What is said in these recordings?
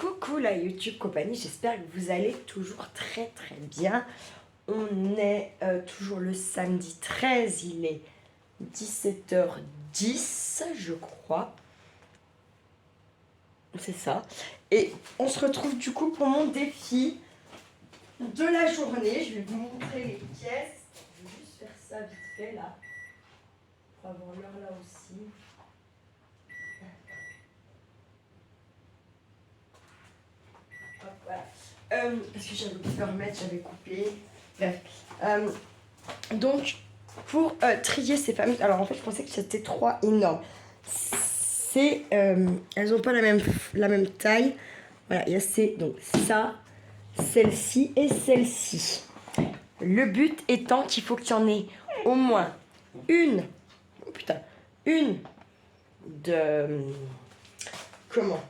Coucou la YouTube compagnie, j'espère que vous allez toujours très bien. On est toujours le samedi 13, il est 17h10 je crois. C'est ça. Et on se retrouve du coup pour mon défi de la journée. Je vais vous montrer les pièces. Je vais juste faire ça vite fait là. Pour avoir l'heure là aussi. Hop, voilà. Parce que j'avais oublié de remettre, j'avais coupé. Bref. Donc, pour trier ces fameuses... Alors, en fait, je pensais que c'était 3 énormes. C'est... elles n'ont pas la même taille. Voilà, il y a donc ça, celle-ci et celle-ci. Le but étant qu'il faut qu'il y en ait au moins une... Oh putain. Une de... Comment?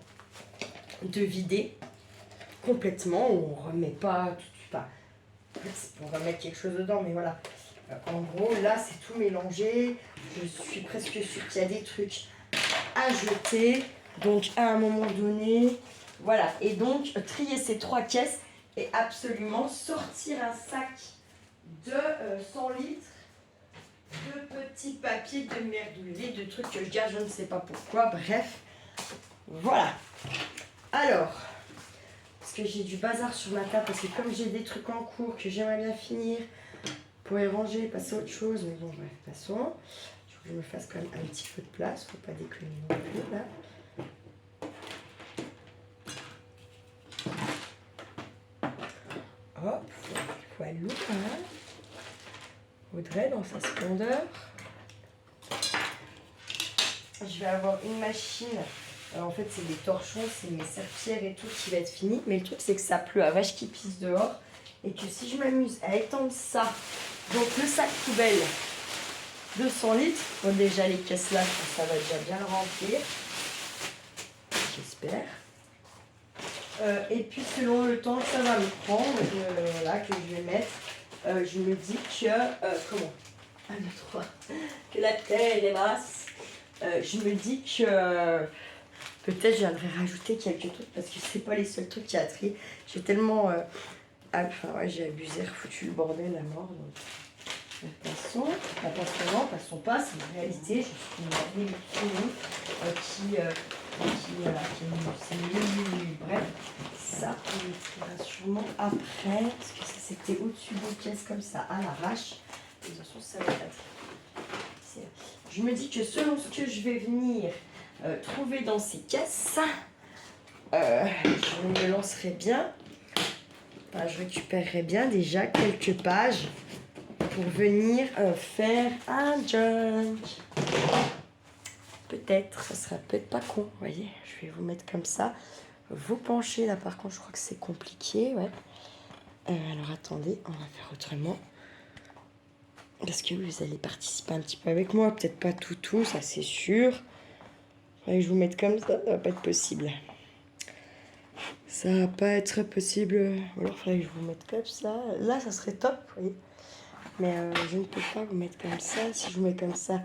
De vider complètement. On remet pas tout de suite. Pas. On va mettre quelque chose dedans, mais voilà. En gros, là, c'est tout mélangé. Je suis presque sûre qu'il y a des trucs à jeter. Donc, à un moment donné, voilà. Et donc, trier ces 3 caisses et absolument sortir un sac de 100 litres de petits papiers de merdouillés, de trucs que je garde, je ne sais pas pourquoi. Bref, voilà. Alors, parce que j'ai du bazar sur ma table, parce que comme j'ai des trucs en cours que j'aimerais bien finir, pour les ranger, passer à autre chose, mais bon, bref, passons. Il faut que je me fasse quand même un petit peu de place, faut pas déconner non plus, là. Hop, voilà, hein. Audrey dans sa splendeur. Je vais avoir une machine. Alors en fait, c'est des torchons, c'est mes serpillères et tout qui va être fini. Mais le truc, c'est que ça pleut à vache qui pisse dehors. Et que si je m'amuse à étendre ça, donc le sac poubelle de 100 litres, bon déjà les caisses là, ça va déjà bien le remplir. J'espère. Et puis selon le temps que ça va me prendre, voilà, que je vais mettre, je me dis que, comment 1, 2, 3, que la terre est basse. Je me dis que peut-être je viendrai rajouter quelques trucs parce que c'est pas les seuls trucs qu'il y a à trier. J'ai tellement... enfin ouais, j'ai abusé, foutu le bordel à mort. Donc. Passons pas, c'est une réalité. Je suis une année finie c'est nul. Bref, ça on le tirera sûrement après parce que ça c'était au-dessus des caisses comme ça à l'arrache. De toute façon, ça va être. Je me dis que selon ce que je vais venir trouver dans ces caisses, je me lancerai bien. Enfin, je récupérerai bien déjà quelques pages pour venir faire un junk. Peut-être, ça sera peut-être pas con, vous voyez. Je vais vous mettre comme ça. Vous penchez, là par contre, je crois que c'est compliqué, ouais. Alors attendez, on va faire autrement. Parce que vous allez participer un petit peu avec moi. Peut-être pas tout, ça c'est sûr. Faudrait que je vous mette comme ça va pas être possible. Ça va pas être possible. Ou alors, il faudrait que je vous mette comme ça. Là, ça serait top, vous voyez. Mais je ne peux pas vous mettre comme ça. Si je vous mets comme ça,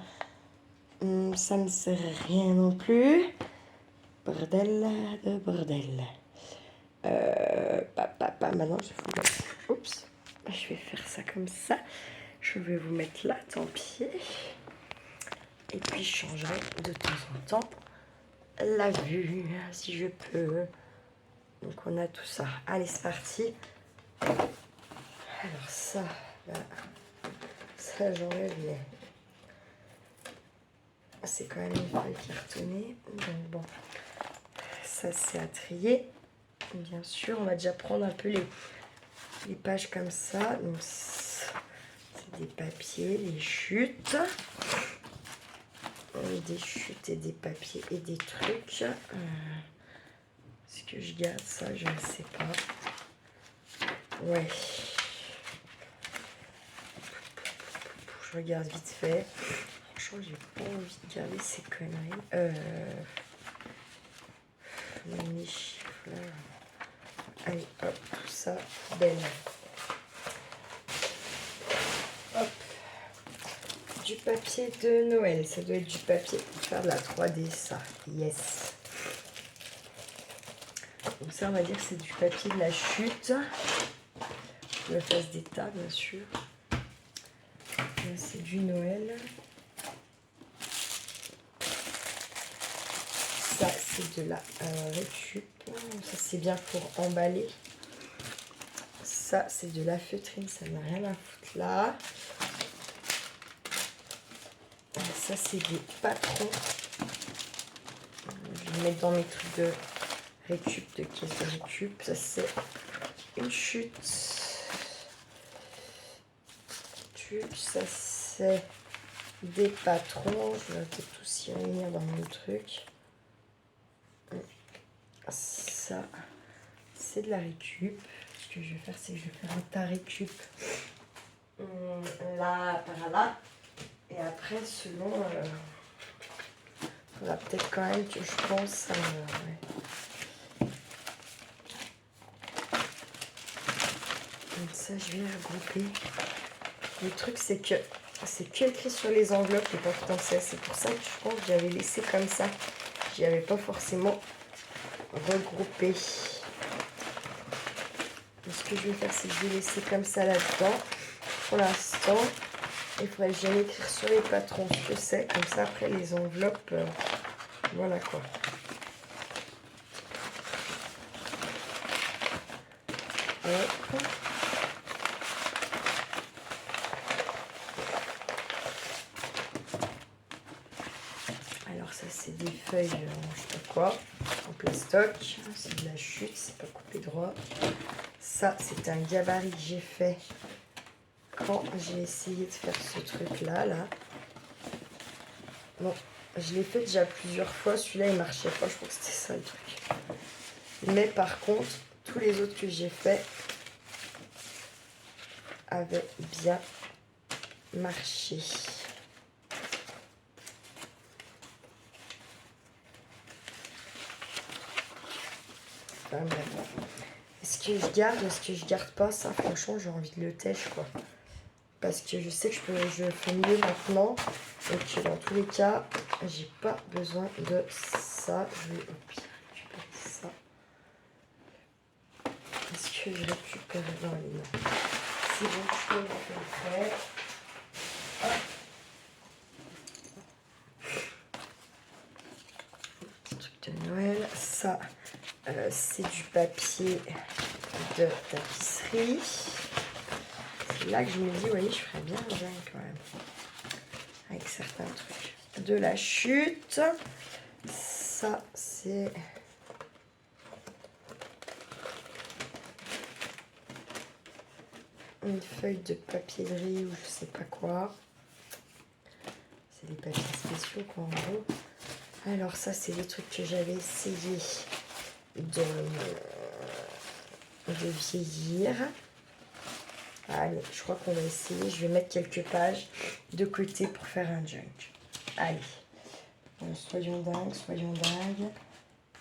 ça ne sert à rien non plus. Bordel de bordel. Maintenant, je vais vous mettre... Oups. Je vais faire ça comme ça. Je vais vous mettre là, tant pis. Et puis, je changerai de temps en temps la vue, si je peux. Donc, on a tout ça. Allez, c'est parti. Alors, ça, là, ça, j'enlève les... C'est quand même une feuille cartonnée. Donc, bon, ça, c'est à trier. Bien sûr, on va déjà prendre un peu les pages comme ça. Donc, c'est des papiers, des chutes. Des chutes et des papiers et des trucs. Est-ce que je garde ça? Je ne sais pas. Ouais. Je regarde vite fait. Franchement, j'ai pas envie de garder ces conneries. Les chiffres là. Allez, hop, tout ça, belle. Hop. Du papier de Noël. Ça doit être du papier pour faire de la 3D, ça. Yes. Donc ça, on va dire que c'est du papier de la chute. Je le fasse d'état, bien sûr. Là, c'est du Noël. Ça, c'est de la récup. Ça, c'est bien pour emballer. Ça, c'est de la feutrine. Ça n'a rien à foutre là. Ça, c'est des patrons. Je vais mettre dans mes trucs de récup, de caisse de récup. Ça, c'est une chute. Ça, c'est des patrons. Je vais peut-être tous y réunir dans mon truc. Ça, c'est de la récup. Ce que je vais faire, c'est que je vais faire un tas récup là, par là. Et après, selon... il faudra peut-être quand même que je pense à... ouais. Donc ça, je vais regrouper. Le truc, c'est que écrit sur les enveloppes, les pas français. C'est pour ça que je pense que j'avais laissé comme ça. J'y avais pas forcément regroupé. Donc, ce que je vais faire, c'est que je vais laisser comme ça là-dedans. Pour l'instant, il faudrait que j'aille écrire sur les patrons ce que c'est. Comme ça, après, les enveloppes, voilà quoi. Hop. Alors ça, c'est des feuilles, je sais pas quoi, en plastoc. C'est de la chute, c'est pas coupé droit. Ça, c'est un gabarit que j'ai fait quand j'ai essayé de faire ce truc-là, là. Bon, je l'ai fait déjà plusieurs fois. Celui-là, il marchait pas. Je crois que c'était ça, le truc. Mais par contre, tous les autres que j'ai fait avaient bien marché. Enfin, bref. Est-ce que je garde ou est-ce que je garde pas? Ça, franchement, j'ai envie de le tèche, quoi. Parce que je sais que je fais mieux maintenant. Et que dans tous les cas, j'ai pas besoin de ça. Je vais récupérer ça. Est-ce que je récupère dans les mains? C'est bon, je peux le faire. Petit truc de Noël. Ça, c'est du papier de tapisserie. C'est là que je me dis, oui, je ferais bien quand même. Avec certains trucs. De la chute. Ça, c'est... une feuille de papier de riz ou je sais pas quoi. C'est des papiers spéciaux, quoi, en gros. Alors, ça, c'est des trucs que j'avais essayé de vieillir. Allez, je crois qu'on va essayer. Je vais mettre quelques pages de côté pour faire un junk. Allez. Soyons dingues.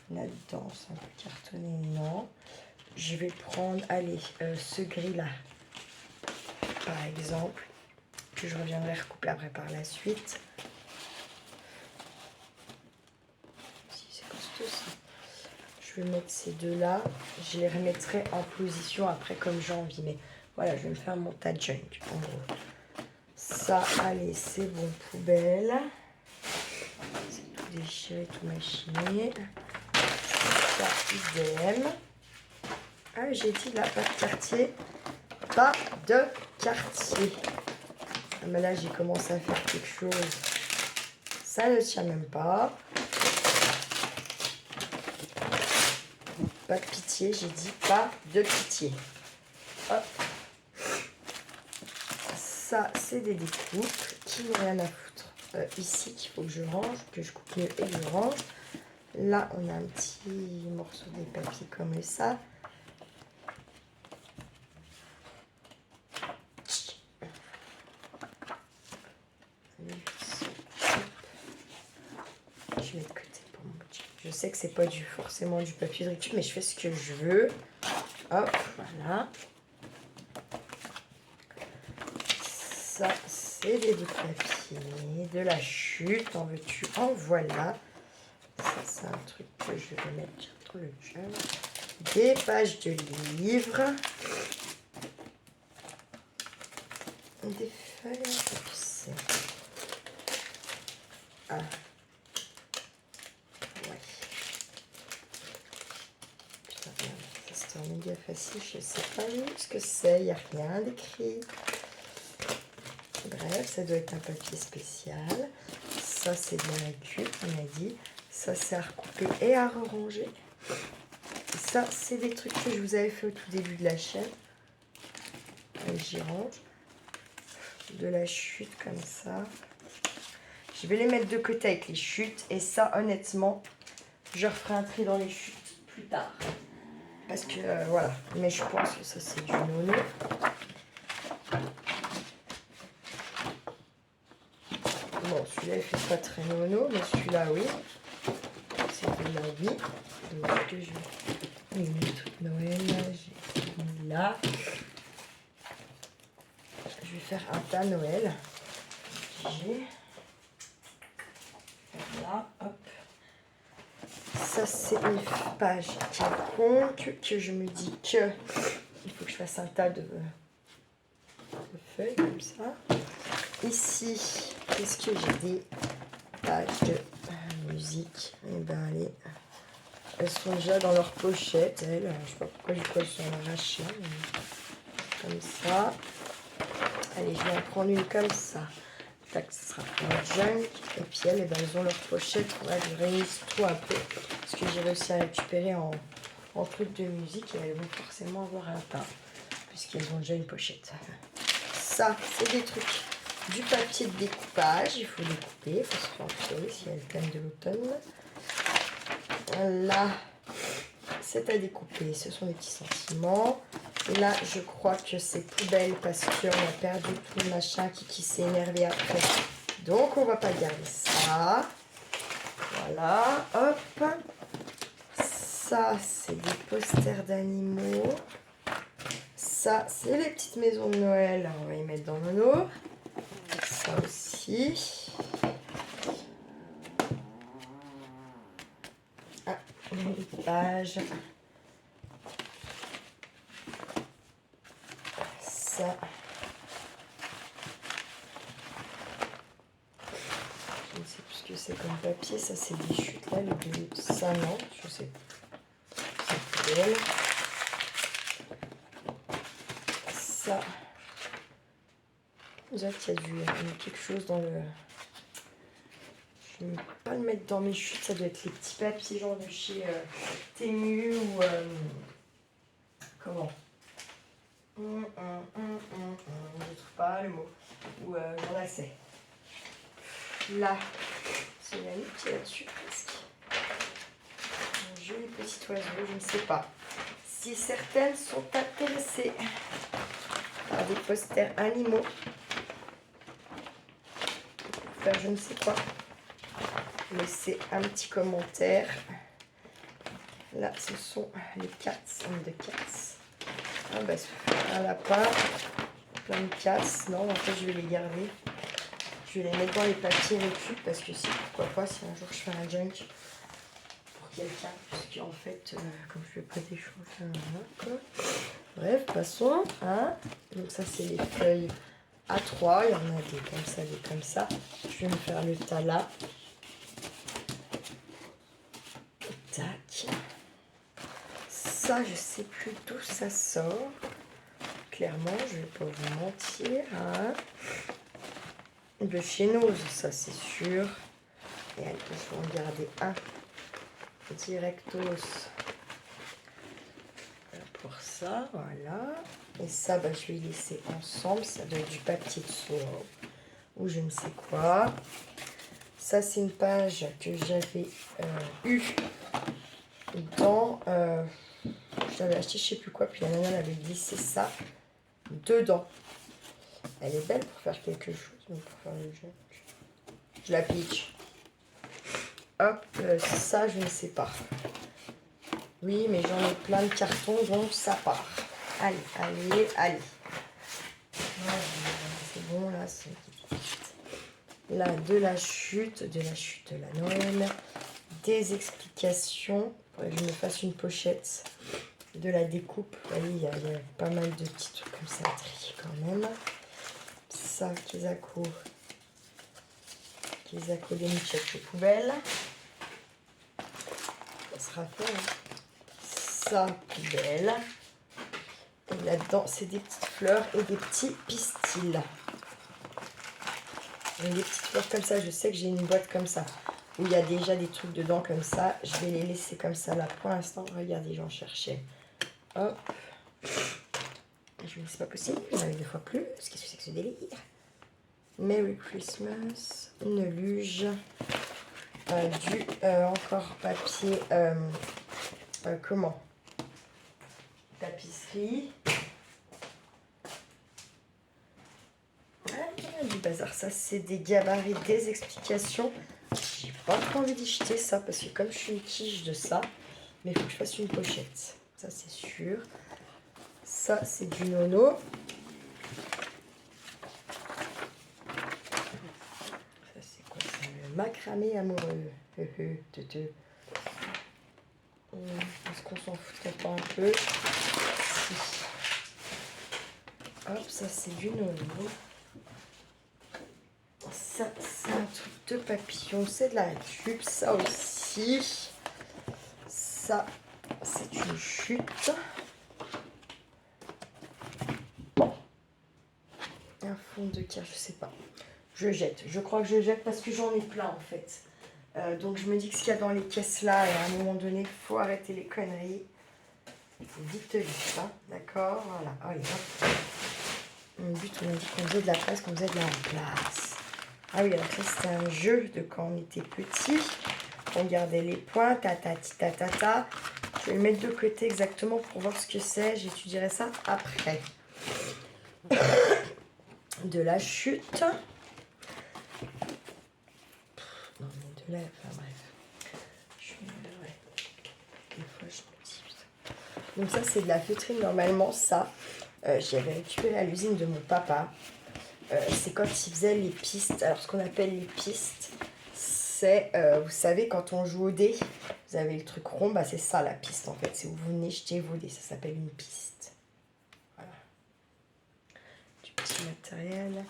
Là-dedans, c'est un peu cartonné, non. Je vais prendre, allez, ce gris-là, par exemple, que je reviendrai recouper après par la suite. Si, c'est costaud, ça. Je vais mettre ces deux-là. Je les remettrai en position après comme j'ai envie. Mais voilà, je vais me faire mon tas de junk, en gros. Ça, allez, c'est bon, poubelle. C'est tout déchiré, tout machiné. Ça, idem. Ah, j'ai dit là, pas de quartier. Pas de quartier. Ah, mais là, j'ai commencé à faire quelque chose. Ça ne tient même pas. Pas de pitié, j'ai dit pas de pitié. Hop. Ça, c'est des découpes qui n'ont rien à foutre. Ici, qu'il faut que je range, que je coupe mieux et que je range. Là, on a un petit morceau de papier comme ça. Je mets de côté pour mon petit. Je sais que c'est pas forcément du papier de récup, mais je fais ce que je veux. Hop, voilà. Ça, c'est des bouts de papier, de la chute, en veux-tu, en voilà. Ça, c'est un truc que je vais mettre dans le junk. des pages de livres, des feuilles, tu sais. Ah. Ouais. Putain, merde, ça c'est méga facile, je sais pas ce que c'est, il n'y a rien d'écrit. Bref, ça doit être un papier spécial. Ça, c'est de la cuve, on a dit. Ça, c'est à recouper et à ranger. Ça, c'est des trucs que je vous avais fait au tout début de la chaîne. J'y range. De la chute comme ça. Je vais les mettre de côté avec les chutes. Et ça, honnêtement, je referai un tri dans les chutes plus tard. Parce que, voilà. Mais je pense que ça, c'est du nono. Bon, celui-là, il fait pas très nono, mais celui-là, oui. C'est de la vie. Donc, je vais mis le truc Noël, j'ai mis là. Je vais faire un tas Noël. J'ai là, hop. Ça, c'est une page quelconque que je me dis que il faut que je fasse un tas de feuilles comme ça. Ici, qu'est-ce que j'ai des pages de musique. Et ben elles sont déjà dans leur pochette. Elles, je sais pas pourquoi je colle sur l'arraché. Comme ça. Allez, je vais en prendre une comme ça. Tac, ce sera un junk. Et puis elles, ben, elles ont leur pochette. Là, je réunisse tout un peu. Parce que j'ai réussi à récupérer en truc de musique. Et elles vont forcément avoir un tas. Puisqu'elles ont déjà une pochette. Ça, c'est des trucs. Du papier de découpage, il faut découper, il faut se planter si elle thème de l'automne. Là, c'est à découper, ce sont des petits sentiments. Là, je crois que c'est poubelle parce qu'on a perdu tout le machin qui s'est énervé après. Donc, on va pas garder ça. Voilà, hop. Ça, c'est des posters d'animaux. Ça, c'est les petites maisons de Noël. On va y mettre dans Nono. Ça aussi. Ah, une page. Ça. Je ne sais plus ce que c'est comme papier. Ça, c'est des chutes là. Le bleu. Ça, non. Je sais plus. C'est belle. Ça. On dirait qu'il y a quelque chose dans le... Je ne vais pas le mettre dans mes chutes, ça doit être les petits papiers genre de chez Temu ou... comment je ne trouve pas le mot. Ou j'en assez. Là, c'est la nuit qui est là-dessus presque. Un joli petit oiseau, je ne sais pas. Si certaines sont intéressées par des posters animaux, faire je ne sais quoi, laissez un petit commentaire. Là, ce sont les cats, de cats. Ah bah, un lapin, plein de cats. Non, en fait, je vais les garder. Je vais les mettre dans les papiers récup parce que si, pourquoi pas, si un jour je fais un junk pour quelqu'un, puisque en fait, comme je fais pas d'échange, quoi. Bref, passons. Hein. Donc ça, c'est les feuilles A3. Il y en a des comme ça, des comme ça. Je vais me faire le tas là. Tac. Ça, je sais plus d'où ça sort. Clairement, je vais pas vous mentir. Hein. De chez Nose, ça c'est sûr. Et allez, je vais en garder un directos pour ça, voilà. Et ça, bah, je vais laisser ensemble. Ça doit être du papier de soie ou je ne sais quoi. Ça, c'est une page que j'avais eue dans... je l'avais acheté je sais plus quoi, puis la nana avait glissé ça dedans. Elle est belle pour faire quelque chose, mais pour faire le jeu. Je la pitch. Hop, ça, je ne sais pas. Oui, mais j'en ai plein de cartons, donc ça part. Allez, allez, allez. C'est bon, là, c'est... Là, de la chute de la Noël. Des explications Faudrait que je me fasse une pochette de la découpe. Vous voyez, il y a pas mal de petits trucs comme ça à trier quand même. Ça, Kezako des michettes aux poubelles. Ça sera fait. Hein. Ça, poubelle. Et là-dedans, c'est des petites fleurs et des petits pistils. J'ai des petites fleurs comme ça. Je sais que j'ai une boîte comme ça où il y a déjà des trucs dedans comme ça. Je vais les laisser comme ça là pour l'instant. Regardez, j'en cherchais. Hop. Je me dis, c'est pas possible. J'en avais 2 fois plus. Qu'est-ce que c'est que ce délire? Merry Christmas. Une luge. Encore papier. Comment? Tapisserie. Du bazar, ça c'est des gabarits, des explications. J'ai pas trop envie d'y jeter ça parce que comme je suis une tige de ça, mais il faut que je fasse une pochette. Ça c'est sûr. Ça c'est du nono. Ça c'est quoi ça? Le macramé amoureux. Est-ce qu'on s'en foutrait pas un peu? Si. Hop, ça c'est du nono. Ça, c'est un truc de papillon, c'est de la récup. Ça aussi. Ça, c'est une chute. Un fond de cœur, je sais pas. Je jette. Je crois que je jette parce que j'en ai plein en fait. Donc je me dis que ce qu'il y a dans les caisses là, et à un moment donné, il faut arrêter les conneries. Vite, vite, hein. D'accord. Voilà. Allez, hop. Mon but, on a dit qu'on faisait de la place, qu'on faisait de la place. Ah oui, alors ça c'était un jeu de quand on était petit. On gardait les points, tatati tatata. Je vais le mettre de côté exactement pour voir ce que c'est. J'étudierai ça après. De la chute. Non mais de la... Enfin bref. Ouais. Des fois je me dis putain. Donc ça c'est de la feutrine normalement. Ça, j'avais récupéré à l'usine de mon papa. C'est quand il faisait les pistes. Alors ce qu'on appelle les pistes, c'est, vous savez, quand on joue au dé, vous avez le truc rond, bah c'est ça la piste en fait. C'est où vous venez jeter vos dés, ça s'appelle une piste. Voilà. Du petit matériel.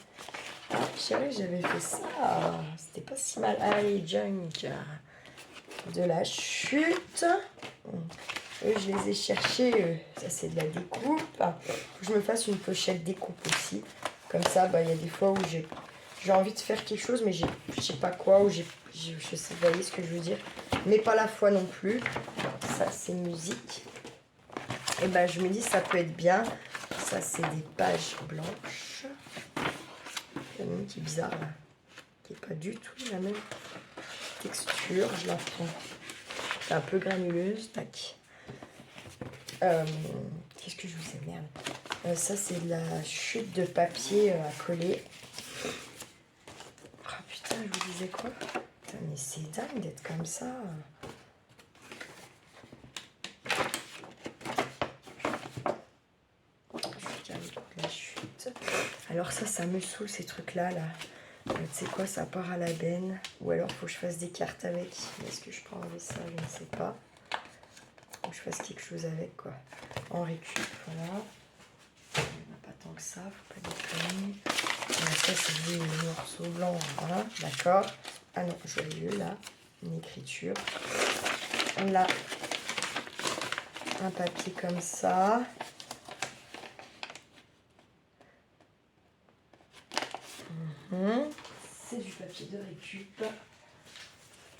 Ah, chérie, j'avais fait ça. C'était pas si mal. Allez, junk. De la chute. Eux, je les ai cherchés. Ça, c'est de la découpe. Faut que je me fasse une pochette découpe aussi. Comme ça, bah, il y a des fois où j'ai envie de faire quelque chose, mais je sais pas quoi, ou je sais, vous voyez ce que je veux dire. Mais pas la fois non plus. Ça, c'est musique. Et ben, je me dis, ça peut être bien. Ça, c'est des pages blanches. Il y en a une qui est bizarre, là. Qui n'est pas du tout la même texture. Je la prends. C'est un peu granuleuse. Tac. Qu'est-ce que je vous ai? Merde. Ça, c'est de la chute de papier à coller. Oh putain, je vous disais quoi? Putain, mais c'est dingue d'être comme ça. Je regarde la chute. Alors ça me saoule ces trucs-là. Là. Tu sais quoi, ça part à la benne. Ou alors, il faut que je fasse des cartes avec. Est-ce que je peux enlever ça? Je ne sais pas. Faut que je fasse quelque chose avec, quoi. En récup, voilà. Pas tant que ça, faut pas déconner. Ça c'est des morceaux blancs, voilà, d'accord. Ah non, joyeux là, une écriture. Là, un papier comme ça. C'est du papier de récup.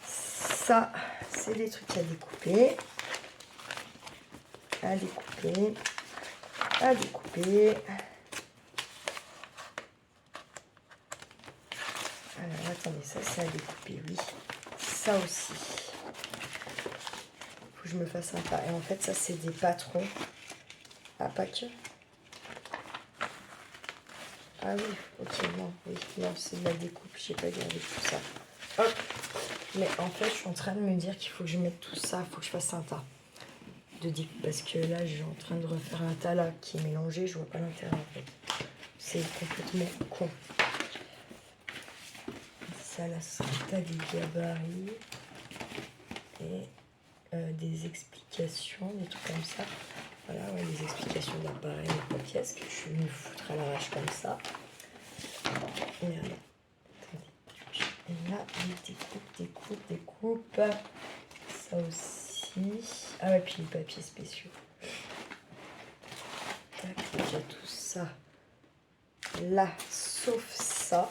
Ça, c'est des trucs à découper. À découper. À découper. Alors, attendez, ça c'est à découper, oui. Ça aussi. Faut que je me fasse un tas. Et en fait, ça c'est des patrons. Ah, pas que. Ah oui, ok, non, oui, non, c'est de la découpe. J'ai pas gardé tout ça. Hop. Mais en fait, je suis en train de me dire qu'il faut que je mette tout ça. Il faut que je fasse un tas de découpe. Parce que là, je suis en train de refaire un tas là qui est mélangé. Je vois pas l'intérêt en fait. C'est complètement con. Ça, là, c'est un tas des gabarits. Et des explications, des trucs comme ça. Voilà, ouais, des explications d'appareil et de pièces que je vais me foutre à l'arrache comme ça. Et là, attendez. Et là, on découpe. Ça aussi. Ah ouais, puis les papiers spéciaux. Tac, déjà tout ça. Là, sauf ça.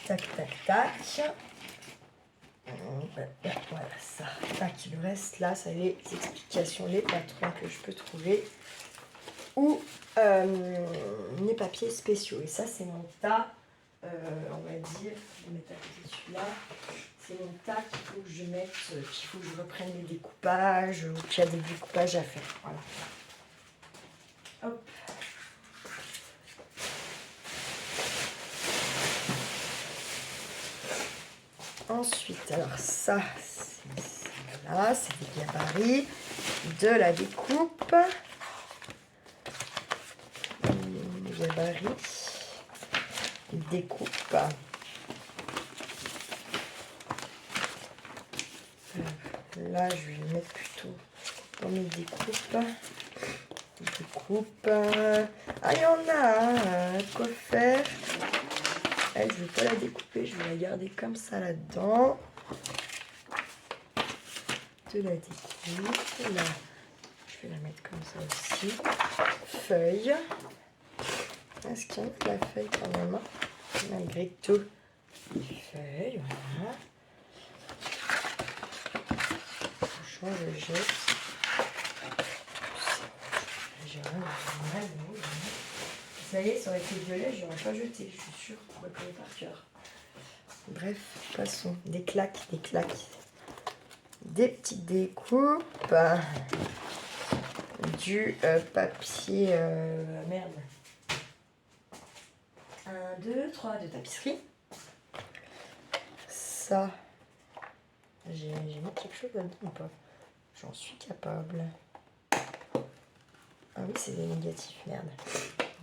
Tac, tac, tac. Voilà ça. Tac, le reste là, ça les explications, les patrons que je peux trouver. Ou les papiers spéciaux. Et ça, c'est mon tas, on va dire, je vais mettre à côté de celui-là. C'est mon tas qu'il faut que je mette, qu'il faut que je reprenne les découpages, ou qu'il y a des découpages à faire. Voilà. Hop. Ensuite, alors ça, voilà, c'est des gabarits de la découpe. Les gabarits, découpe. Là, je vais le mettre plutôt dans mes découpes. Découpe. Ah, il y en a quoi faire. Elle, je ne vais pas la découper, je vais la garder comme ça là-dedans. De la découpe. Là, je vais la mettre comme ça aussi. Feuille. Est-ce qu'il y a de la feuille quand même? Malgré tout. Feuille, voilà. Franchement, je jette. J'ai rien mal. Ça y est, ça aurait été violet, je n'aurais pas jeté, je suis sûre, on va connaître par cœur. Bref, passons. Des claques. Des petites découpes. Du papier... merde. 1, 2, 3 de tapisserie. Ça, j'ai mis quelque chose là-dedans ou pas? J'en suis capable. Ah oui, c'est des négatifs, merde.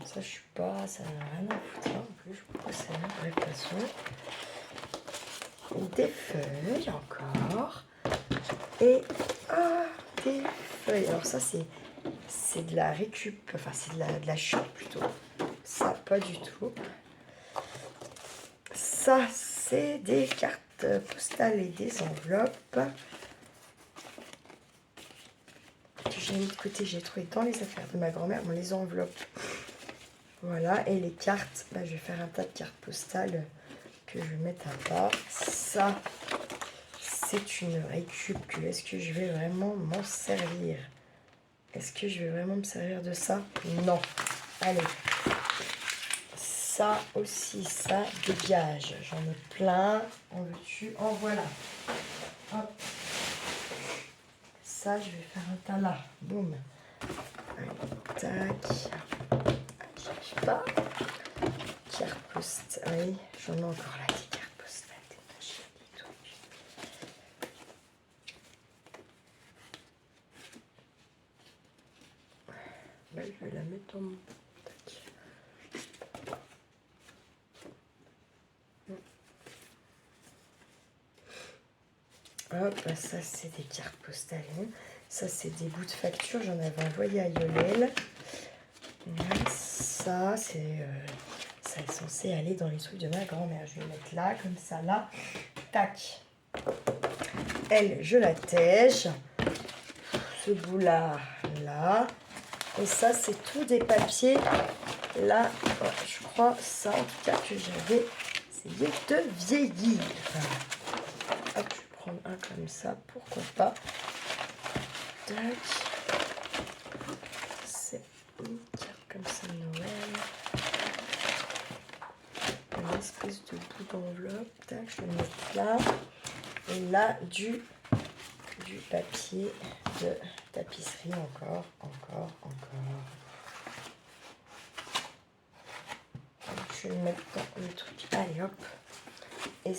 Ça, je suis pas... Ça n'a rien à foutre en plus, je crois que c'est la vraie façon. Des feuilles encore. Et des feuilles. Alors ça, c'est de la récup. Enfin, c'est de la chute plutôt. Ça, pas du tout. Ça, c'est des cartes postales et des enveloppes. Que j'ai mis de côté, j'ai trouvé dans les affaires de ma grand-mère. Bon, les enveloppes. Voilà, et les cartes, je vais faire un tas de cartes postales que je vais mettre à part. Ça, c'est une récup. Est-ce que je vais vraiment m'en servir? Est-ce que je vais vraiment me servir de ça? Non. Allez. Ça aussi, ça dégage. J'en ai plein. En veux-tu? En voilà. Hop. Ça, je vais faire un tas là. Boum. Allez, tac. Pas. Carte postale. Oui, j'en ai encore là des cartes postales, des machines, des trucs. Là, je vais la mettre dans mon. Hop, ça c'est des cartes postales. Ça c'est des bouts de facture. J'en avais envoyé à Yolel. Ça, ça est censé aller dans les trucs de ma grand-mère. Je vais mettre là, comme ça, là. Tac. Elle, je la tèche. Ce bout-là, là. Et ça, c'est tout des papiers. Là, je crois, ça, en tout cas, que j'avais essayé de vieillir. Hop, je vais prendre un comme ça, pourquoi pas. Tac. C'est une carte comme ça de Noël. Une espèce de bout d'enveloppe. Tac, je vais le mettre là. Et là, du papier de tapisserie encore. Je vais le mettre dans le truc. Allez, hop. Et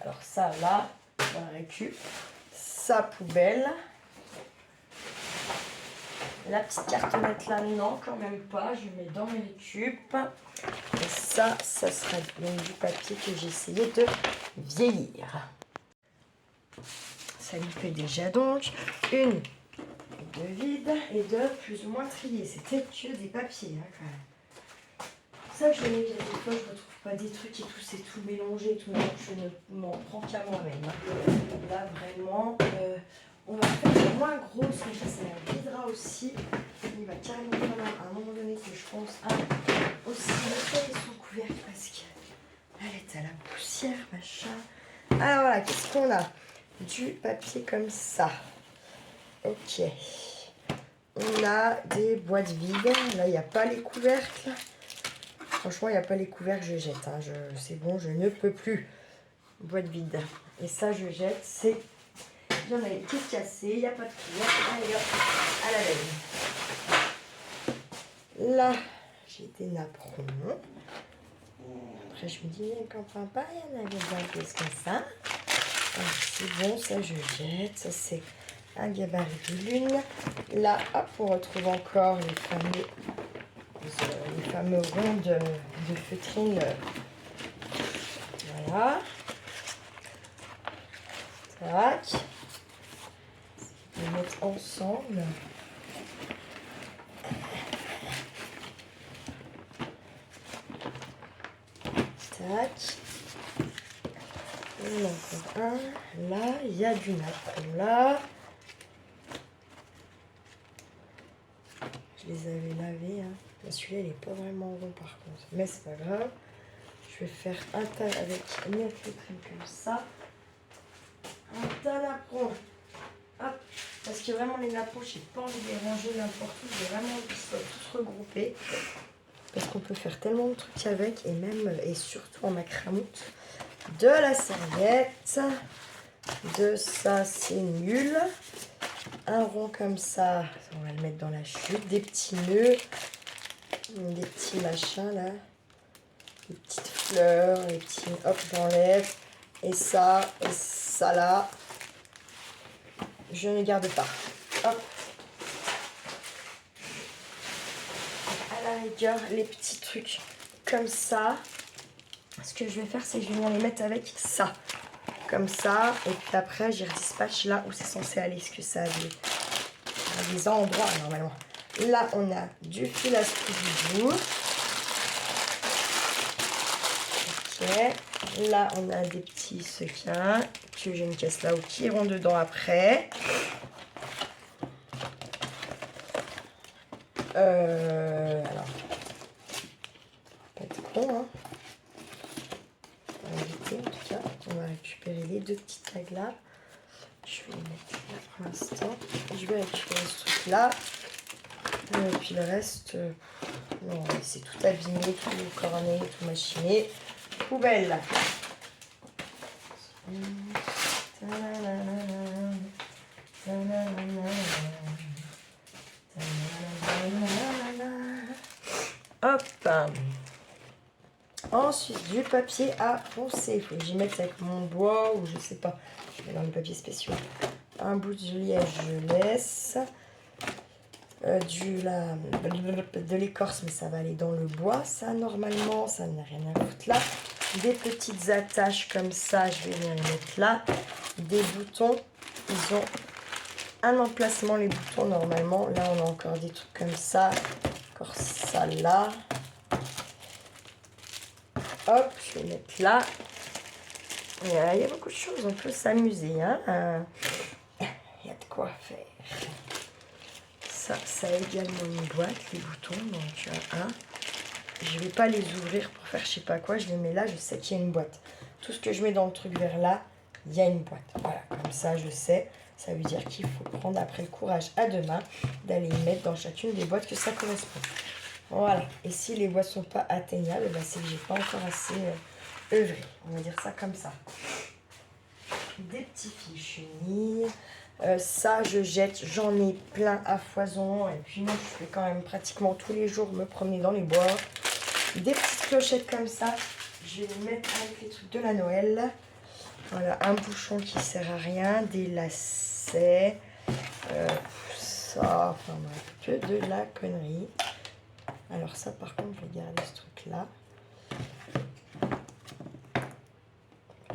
alors ça, là, on va récup. Ça, poubelle. La petite cartonnette là, non, quand même pas. Je mets dans mes récup. Et ça sera donc du papier que j'ai essayé de vieillir. ça lui fait déjà donc une, deux vides et deux plus ou moins triés. C'était que des papiers hein, quand même. Ça que je mets des fois, je retrouve pas des trucs et tout, c'est tout mélangé, tout donc je ne m'en prends qu'à moi-même. Là vraiment, on va faire moins grosse, comme ça la videra aussi. Il va carrément falloir à un moment donné que je pense à aussi nettoyer son couvercle parce qu'elle est à la poussière, machin. Alors voilà, qu'est-ce qu'on a? Du papier comme ça. Ok. On a des boîtes vides. Là, il n'y a pas les couvercles. Franchement, il n'y a pas les couvercles, je jette. Hein. C'est bon, je ne peux plus. Boîte vide. Et ça, je jette. C'est... Il y en a une qui est cassée. Il n'y a pas de couvercle. Allez, hop, à la veille. Là, j'ai des napperons. Après, je me dis, quand papa, il y en avait bien plus que ça. C'est bon, ça, je jette. Ça, c'est un gabarit de lune. Là, hop, on retrouve encore les fameux ronds de feutrine. Voilà. Tac. On va mettre ensemble. Tac. Et encore un. Là, il y a du napperon là. Je les avais lavés. Hein. Celui-là, il n'est pas vraiment rond par contre. Mais c'est pas grave. Je vais faire un tas avec une feutrine comme ça. Un tas napperons. Hop. Parce que vraiment, les napperons, je n'ai pas envie de les ranger n'importe où. J'ai vraiment envie qu'ils soient tous regroupés. Parce qu'on peut faire tellement de trucs avec. Et même, et surtout en macramoute. De la serviette. De ça, c'est nul. Un rond comme ça, on va le mettre dans la chute. Des petits nœuds, des petits machins là, des petites fleurs, des petits hop, j'enlève. Et ça là, je ne garde pas. Hop. À la rigueur, les petits trucs comme ça. Ce que je vais faire, c'est que je vais venir les mettre avec ça. Comme ça, et puis après j'y redispatche là où c'est censé aller, parce que ça a des endroits normalement. Là on a du fil à Scooby-Doo. Ok. Là on a des petits sequins que j'ai une caisse là où qui iront dedans après. Alors, pas être con hein. On va éviter en tout cas. On va récupérer les deux petites tags là. Je vais les mettre là pour l'instant. Je vais récupérer ce truc là. Et puis le reste, non, c'est tout abîmé, tout corné, tout machiné. Poubelle. Hop. Ensuite, du papier à poncer. Il faut que j'y mette avec mon bois ou je sais pas. Je mets dans les papiers spéciaux. Un bout de liège, je laisse. De l'écorce, mais ça va aller dans le bois. Ça, normalement, ça n'a rien à foutre là. Des petites attaches comme ça, je vais venir les mettre là. Des boutons, ils ont un emplacement, les boutons, normalement. Là, on a encore des trucs comme ça. Encore ça là. Hop, je vais mettre là. Il y a beaucoup de choses, on peut s'amuser. Hein. Il y a de quoi faire. Ça a également une boîte, les boutons. Donc, je ne vais pas les ouvrir pour faire je sais pas quoi. Je les mets là, je sais qu'il y a une boîte. Tout ce que je mets dans le truc vers là, il y a une boîte. Voilà, comme ça, je sais. Ça veut dire qu'il faut prendre après le courage à deux mains d'aller y mettre dans chacune des boîtes que ça correspond. Voilà. Et si les boîtes ne sont pas atteignables, ben c'est que j'ai pas encore assez œuvré. On va dire ça comme ça. Des petits fils chenilles. Ça, je jette. J'en ai plein à foison. Et puis moi, je fais quand même pratiquement tous les jours me promener dans les bois. Des petites clochettes comme ça. Je vais les mettre avec les trucs de la Noël. Voilà, un bouchon qui sert à rien. Des lacets. Ça, enfin bref, que de la connerie. Alors ça, par contre, je vais garder ce truc-là.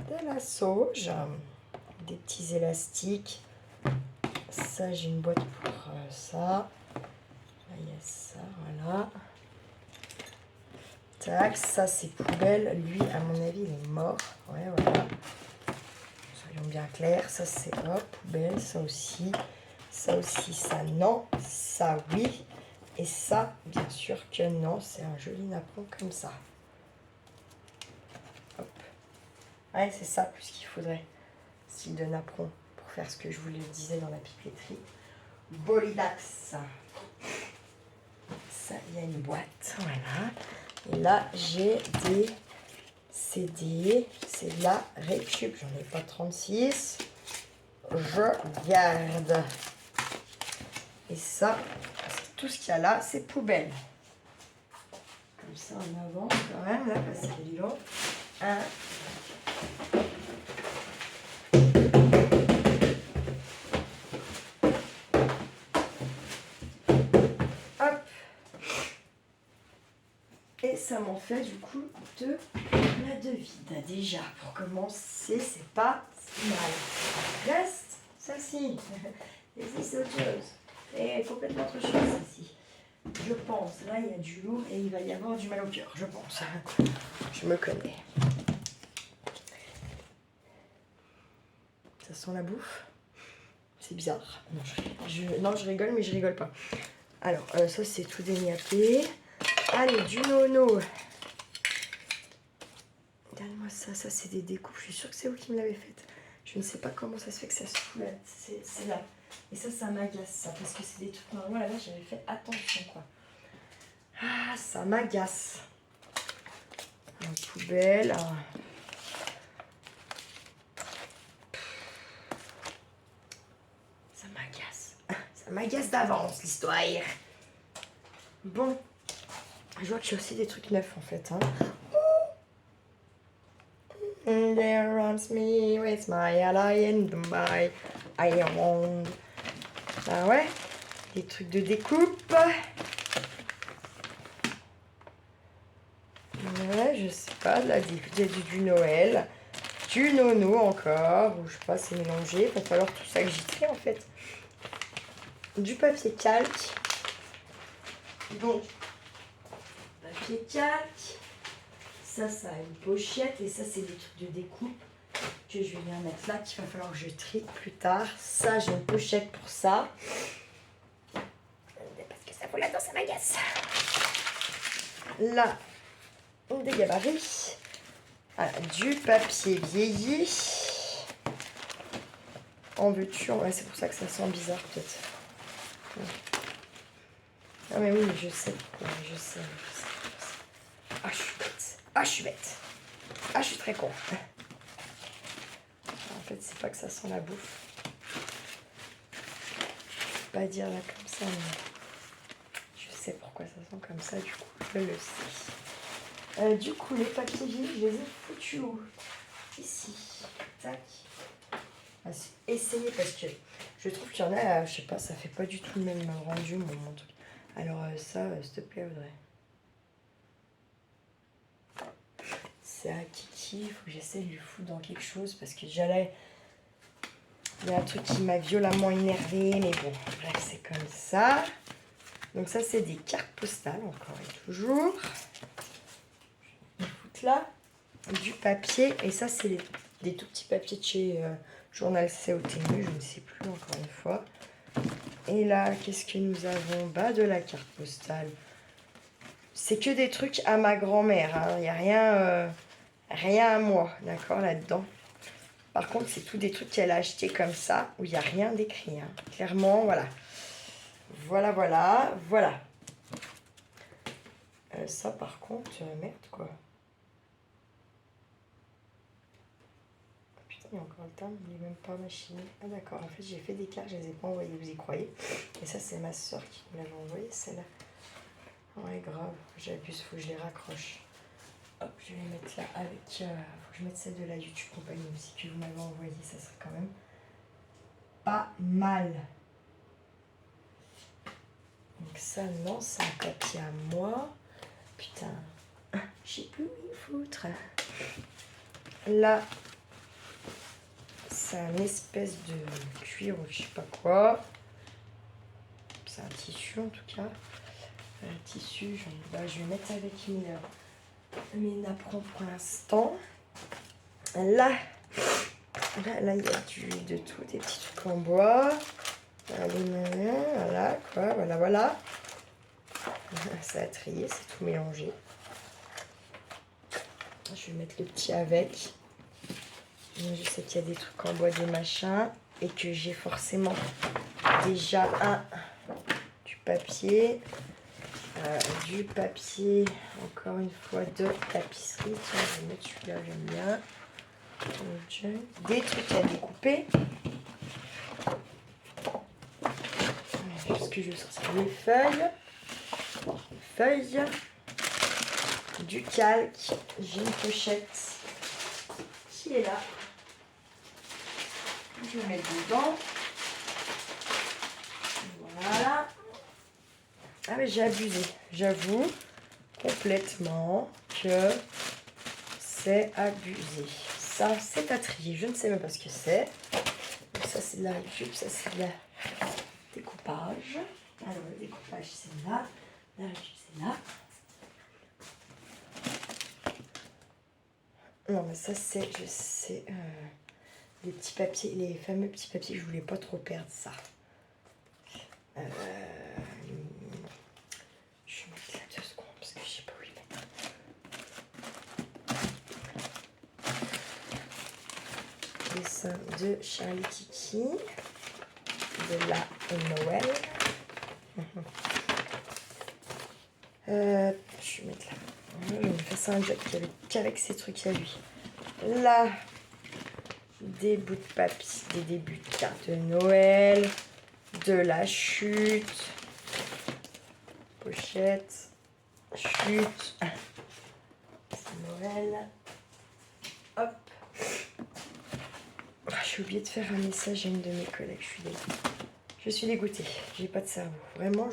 De la sauge. des petits élastiques. Ça, j'ai une boîte pour ça. Là, il y a ça, voilà. Tac, ça c'est poubelle. Lui, à mon avis, il est mort. Ouais, voilà. Soyons bien clairs. Ça c'est hop, poubelle. Ça aussi, ça non. Ça oui. Et ça, bien sûr que non. C'est un joli napperon comme ça. Hop. Ouais, c'est ça plus qu'il faudrait. Style de napperon pour faire ce que je vous le disais dans la pipetterie. Bolidax. Ça, il y a une boîte. Voilà. Et là, j'ai des CD. C'est de la récup. J'en ai pas 36. Je garde. Et ça, tout ce qu'il y a là, c'est poubelle. Comme ça, on avance quand même, là, parce qu'il est long. Un. Hop. Et ça m'en fait du coup de la de vide. Déjà, pour commencer, c'est pas si mal. Reste celle-ci. Et si c'est autre chose. Et complètement autre chose, celle-ci. Je pense. Là, il y a du lourd et il va y avoir du mal au cœur, je pense. Je me connais. Ça sent la bouffe. C'est bizarre. Non, je rigole, mais je rigole pas. Alors, ça, c'est tout déniapé. Allez, du nono. Regarde-moi ça, ça c'est des découpes. Je suis sûre que c'est vous qui me l'avez faite. Je ne sais pas comment ça se fait que ça se fout là. C'est là. Et ça m'agace ça. Parce que c'est des trucs normalement là, j'avais fait attention quoi. Ah, ça m'agace. En poubelle. Ça m'agace. Ça m'agace d'avance l'histoire. Bon. Je vois que j'ai aussi des trucs neufs en fait. Hein. There runs me with my ally in my iron. Ah ouais, des trucs de découpe. Ouais, je sais pas, de la découpe, du Noël, du nono encore, ou je sais pas, c'est mélangé. Il va falloir tout ça que j'y trie en fait. Du papier calque. Donc, papier calque. Ça a une pochette et ça, c'est des trucs de découpe que je vais bien mettre là, qu'il va falloir que je trie plus tard. Ça, j'ai une pochette pour ça. Parce que ça vaut là-dedans, ça m'agace. Là, des gabarits. Voilà, du papier vieilli. En veux-tu, ouais, c'est pour ça que ça sent bizarre peut-être. Ah mais oui, je sais pourquoi, je sais. Ah, je suis bête. Ah, je suis bête. Ah, je suis très con. En fait, c'est pas que ça sent la bouffe. Je peux pas dire là comme ça, mais je sais pourquoi ça sent comme ça, du coup, je le sais. Du coup, les papiers vides, je les ai foutus où? Ici. Tac. Essayez parce que je trouve qu'il y en a, je sais pas, ça fait pas du tout le même rendu, mon truc. Alors, ça, s'il te plaît, Audrey. C'est à Kiki, il faut que j'essaie de lui foutre dans quelque chose parce que j'allais. Il y a un truc qui m'a violemment énervé, mais bon, bref, c'est comme ça. Donc, ça, c'est des cartes postales, encore et toujours. Je vais foutre là du papier, et ça, c'est des tout petits papiers de chez Journal COTMU, je ne sais plus, encore une fois. Et là, qu'est-ce que nous avons? Bah, de la carte postale. C'est que des trucs à ma grand-mère, hein. Il n'y a rien. Rien à moi, d'accord, là-dedans. Par contre, c'est tout des trucs qu'elle a achetés comme ça, où il n'y a rien d'écrit. Hein. Clairement, voilà. Voilà. Ça, par contre, merde, quoi. Putain, il y a encore le timbre, il n'est même pas machiné. Ah, d'accord, en fait, j'ai fait des cartes, je les ai pas envoyées, vous y croyez? Et ça, c'est ma soeur qui me l'avait envoyé, celle-là. Ouais, grave, j'abuse, faut que je les raccroche. Hop, je vais les mettre là avec... faut que je mette celle de la YouTube Compagnie aussi que vous m'avez envoyée. Ça serait quand même pas mal. Donc ça, non, c'est un papier à moi. Putain, je sais plus où il foutre. Là, c'est un espèce de cuir ou je sais pas quoi. C'est un tissu en tout cas. Un tissu, je vais mettre avec mes napperons pour l'instant. Là, il y a de tout, des petits trucs en bois. Voilà, quoi, voilà. Ça a trié, c'est tout mélangé. Je vais mettre le petit avec. Je sais qu'il y a des trucs en bois, des machins. Et que j'ai forcément déjà du papier. Encore une fois, de tapisserie. Tiens, je vais mettre celui-là, j'aime bien. Des trucs à découper. Juste que je sortir les feuilles. Du calque. J'ai une pochette qui est là. Je vais mettre dedans. Voilà. Ah mais j'ai abusé. J'avoue complètement que c'est abusé. Ça, c'est à trier. Je ne sais même pas ce que c'est. Donc ça, c'est de la récup. Ça, c'est de la découpage. Alors, le découpage, c'est là. La récup, c'est là. Non, mais ça, c'est, je sais, les petits papiers, les fameux petits papiers, je voulais pas trop perdre ça. Je vais mettre là 2 secondes parce que je sais pas où les mettre. Dessin de Charlie Kiki, de la Noël. Je vais mettre là. Je vais me faire ça un job qu'avec ces trucs à lui. Là, des bouts de papier, des débuts de cartes de Noël, de la chute, pochette, chute, c'est Noël. Hop. J'ai oublié de faire un message à une de mes collègues, je suis dégoûtée, j'ai pas de cerveau. Vraiment,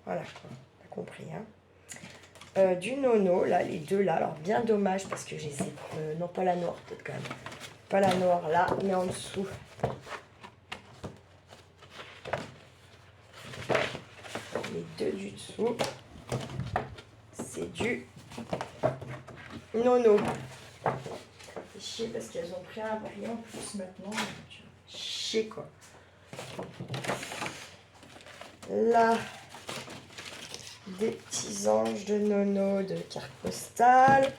voilà quoi, t'as compris, hein. Du nono, là, les deux là. Alors, bien dommage parce que j'ai non, pas la noire, peut-être quand même. Pas la noire là, mais en dessous. Les deux du dessous, c'est du nono. C'est chier parce qu'elles ont pris un prix en plus maintenant. Chier quoi. Là. Des petits anges de nono de carte postale.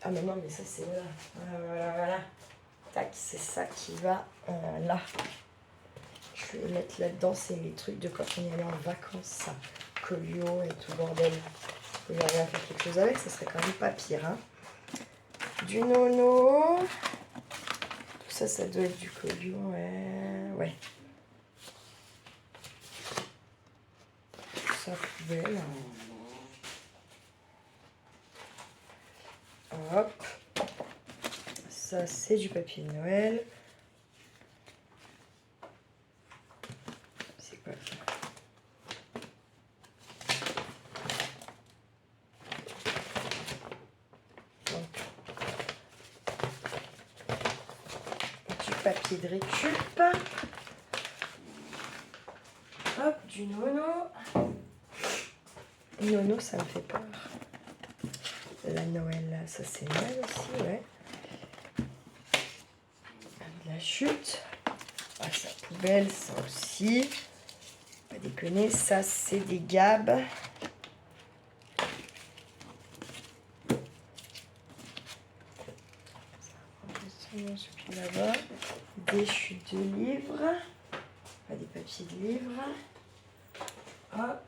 Ah mais non, mais ça c'est là. Voilà. Tac, c'est ça qui va là. Je vais mettre là-dedans, c'est les trucs de quand on y allait en vacances, ça. Colio et tout bordel. Il y avait à faire quelque chose avec, ça serait quand même pas pire. Hein. Du nono. Tout ça, ça doit être du colio, ouais. Ça poubelle. Hop. Ça, c'est du papier de Noël. C'est quoi ça? Du papier de récup. Hop, du nono. Nono, ça me fait peur. La Noël, ça c'est Noël aussi, ouais. De la chute. Ah, ça poubelle, ça aussi. Pas déconner, ça c'est des gabs. Celui là-bas. Des chutes de livres. Pas des papiers de livres. Hop.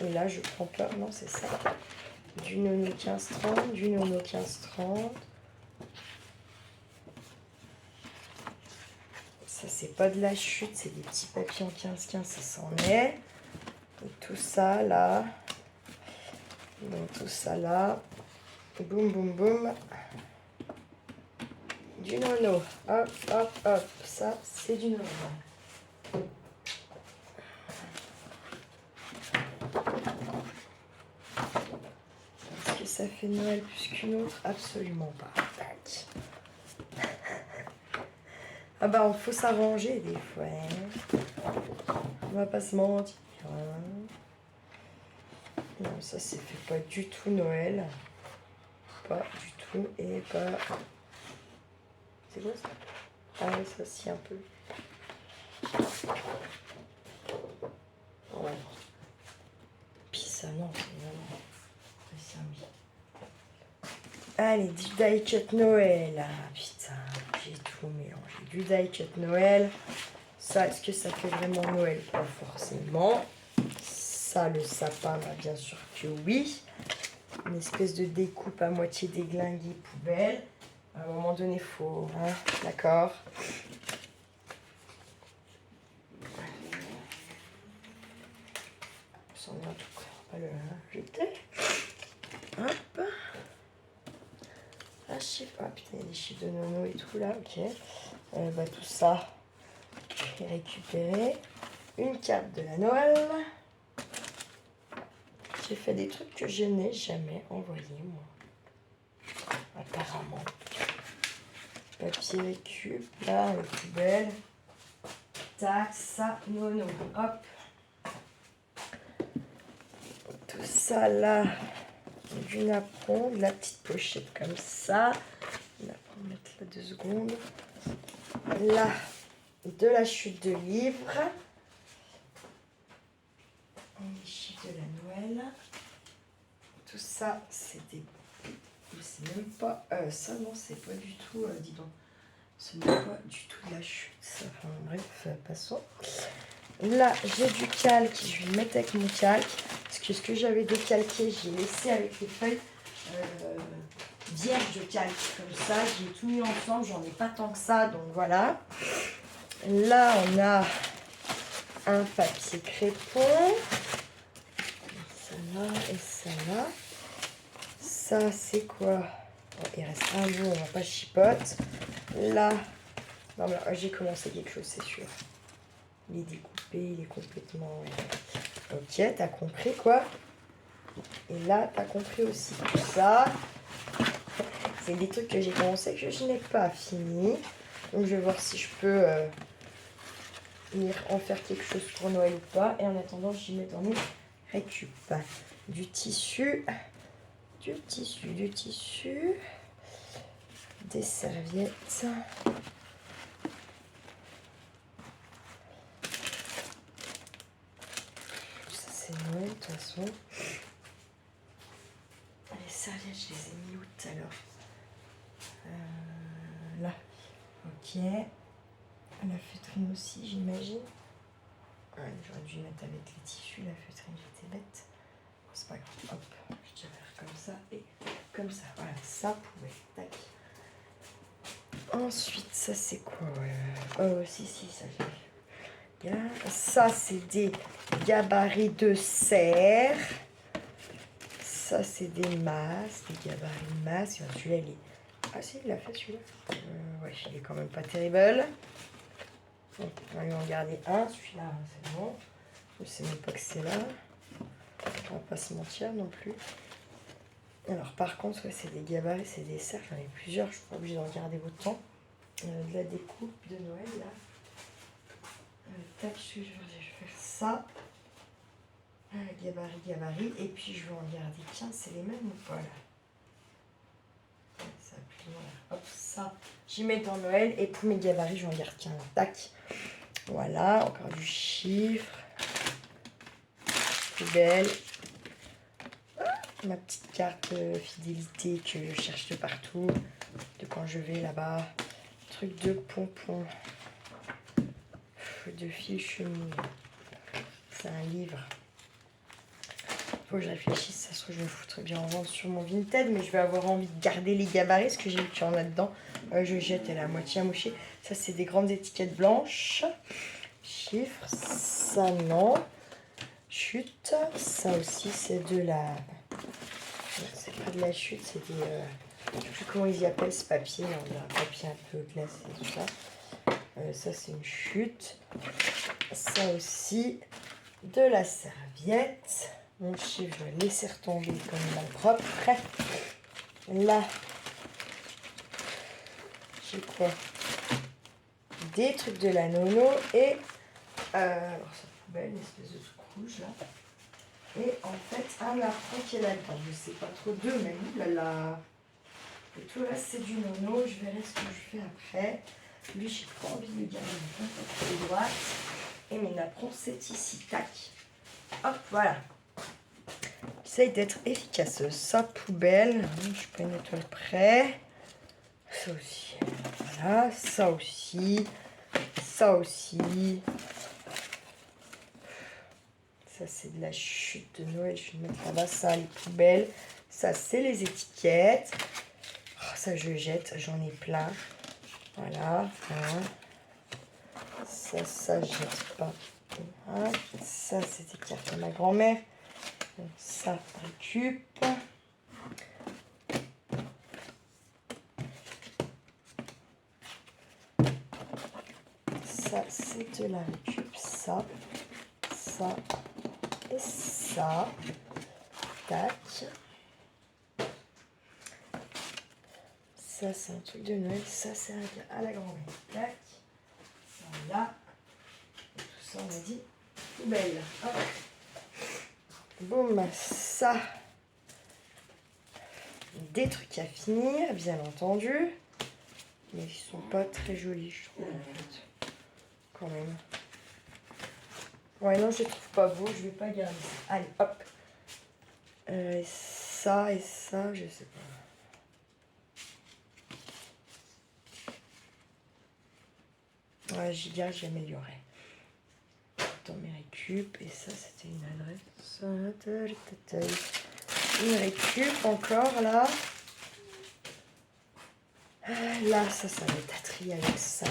Et là, je prends pas. Non, c'est ça. Du nono 15-30, du nono 15-30. Ça, c'est pas de la chute, c'est des petits papiers en 15-15, ça s'en est. Et tout ça, là. Donc, tout ça, là. Boum, boum, boum. Du nono. Hop, hop, hop. Ça, c'est du nono. ça fait Noël plus qu'une autre? Absolument pas. Tac. Ah bah, il faut s'arranger des fois. Hein. On va pas se mentir. Hein. Non, ça c'est fait pas du tout Noël. Pas du tout. Et pas... C'est quoi ça? Ah oui, ça aussi un peu. Ouais. Puis ça, non, c'est vraiment... Ça, oui. Allez, du die-cut Noël. Ah putain, j'ai tout mélangé. Du die-cut Noël. Ça, est-ce que ça fait vraiment Noël? Pas forcément. Ça, le sapin, bah, bien sûr que oui. Une espèce de découpe à moitié déglinguée poubelle. À un moment donné, faut... Hein, d'accord. On s'en est en tout cas. On va pas le jeter. Hop. Ah, chiffre. Ah putain, il y a des chiffres de nono et tout là. Ok. Bah, tout ça, j'ai récupéré. Une carte de la Noël. J'ai fait des trucs que je n'ai jamais envoyés, moi. Apparemment. Papier récup, là, la poubelle. Tac, ça, nono. Hop. Tout ça, là, du napperon, de la petite pochette comme ça. On va mettre là 2 secondes. Là, de la chute de livres. Les chiffres de la Noël. Tout ça, c'est des... C'est même pas... ça, non, c'est pas du tout... dis donc. Ce n'est pas du tout de la chute. Enfin, bref, passons. Là, j'ai du calque. Je vais le mettre avec mon calque. Parce que ce que j'avais décalqué, j'ai laissé avec les feuilles vierges de calque. Comme ça, j'ai tout mis ensemble. J'en ai pas tant que ça. Donc, voilà. Là, on a un papier crépon. Ça là et ça là. Ça, c'est quoi? Oh, il reste un bout, on va pas chipote. Là, non, mais j'ai commencé quelque chose, c'est sûr. Il est découpé, il est complètement... Ok, t'as compris quoi? Et là, t'as compris aussi tout ça. C'est des trucs que j'ai commencé que je n'ai pas fini. Donc, je vais voir si je peux venir en faire quelque chose pour Noël ou pas. Et en attendant, j'y mets dans mes récup. Du tissu, des serviettes. Ça, c'est Noël, de toute façon. Les serviettes, je les ai mis où tout à l'heure? Là. Ok. La feutrine aussi, j'imagine. Ouais, j'aurais dû mettre avec les tissus, la feutrine, j'étais bête. Bon, c'est pas grave. Hop, je vais faire comme ça et comme ça. Voilà, ça pouvait. Tac. Ensuite, ça c'est quoi? Oh, si, ça j'ai vu. Ça, c'est des gabarits de serre. Ça, c'est des masses, des gabarits de masses. Celui-là, il est... Ah si, il l'a fait celui-là. Ouais, il est quand même pas terrible. Bon, on va lui en garder un. Celui-là, c'est bon. Je sais même pas que c'est là. On va pas se mentir non plus. Alors, par contre, ouais, c'est des gabarits, c'est des serres. J'en ai plusieurs. Je suis pas obligée d'en garder autant. De la découpe de Noël, là. Tac, je vais faire ça. Gabarit. Et puis, je vais en garder. Tiens, c'est les mêmes ou pas, là? Ça, voilà. Hop, ça, j'y mets dans Noël. Et pour mes gabarits, je vais en garder qu'un. Tac. Voilà, encore du chiffre. Poubelle. Ma petite carte fidélité que je cherche de partout. De quand je vais là-bas. Truc de pompons. De fil chenille. C'est un livre. Faut que je réfléchisse, ça se trouve je vais me foutre bien en vente sur mon Vinted, mais je vais avoir envie de garder les gabarits, parce que j'ai vu qu'il y en a dedans. Je jette, elle est à moitié amochée. Ça, c'est des grandes étiquettes blanches. Chiffres, ça non. Chute, ça aussi, c'est de la... C'est pas de la chute, c'est des... Je sais plus comment ils y appellent ce papier, on dirait un papier un peu glacé, tout ça. Ça, c'est une chute. Ça aussi, de la serviette. Mon chiffre, je vais laisser retomber comme malpropre. Là, j'ai quoi? Des trucs de la nono et alors sa poubelle, une espèce de truc rouge là. Et en fait un apron qui est là-dedans. Je sais pas trop deux, mais là. Et tout là c'est du nono. Je verrai ce que je fais après. Lui j'ai pas envie de le garder de droite. Et mes napperons c'est ici. Tac. Hop, voilà. J'essaye d'être efficace. Sa poubelle. Je peux nettoyer près. Ça aussi. Voilà. Ça aussi. Ça aussi. Ça, c'est de la chute de Noël. Je vais le mettre là-bas. Ça, les poubelles. Ça, c'est les étiquettes. Oh, ça, je jette. J'en ai plein. Voilà. Hein. Ça, je jette pas. Hein. Ça, c'est des cartes de ma grand-mère. Ça, récup. Ça, c'est de la récup. Ça et ça. Tac. Ça, c'est un truc de Noël. Ça, c'est à la grand-mère. Tac. Voilà. Et tout ça, on a dit poubelle. Hop. Boum. Ça. Des trucs à finir, bien entendu. Mais ils sont pas très jolis, je trouve, en fait. Quand même. Ouais, non, je les trouve pas beaux. Je vais pas garder ça. Allez, hop. Ça et ça, je sais pas. Ouais, j'y garde, j'améliorerai. Dans mes récup. Et ça, c'était une adresse. Une récup encore, là. Là, ça va être à trier avec ça.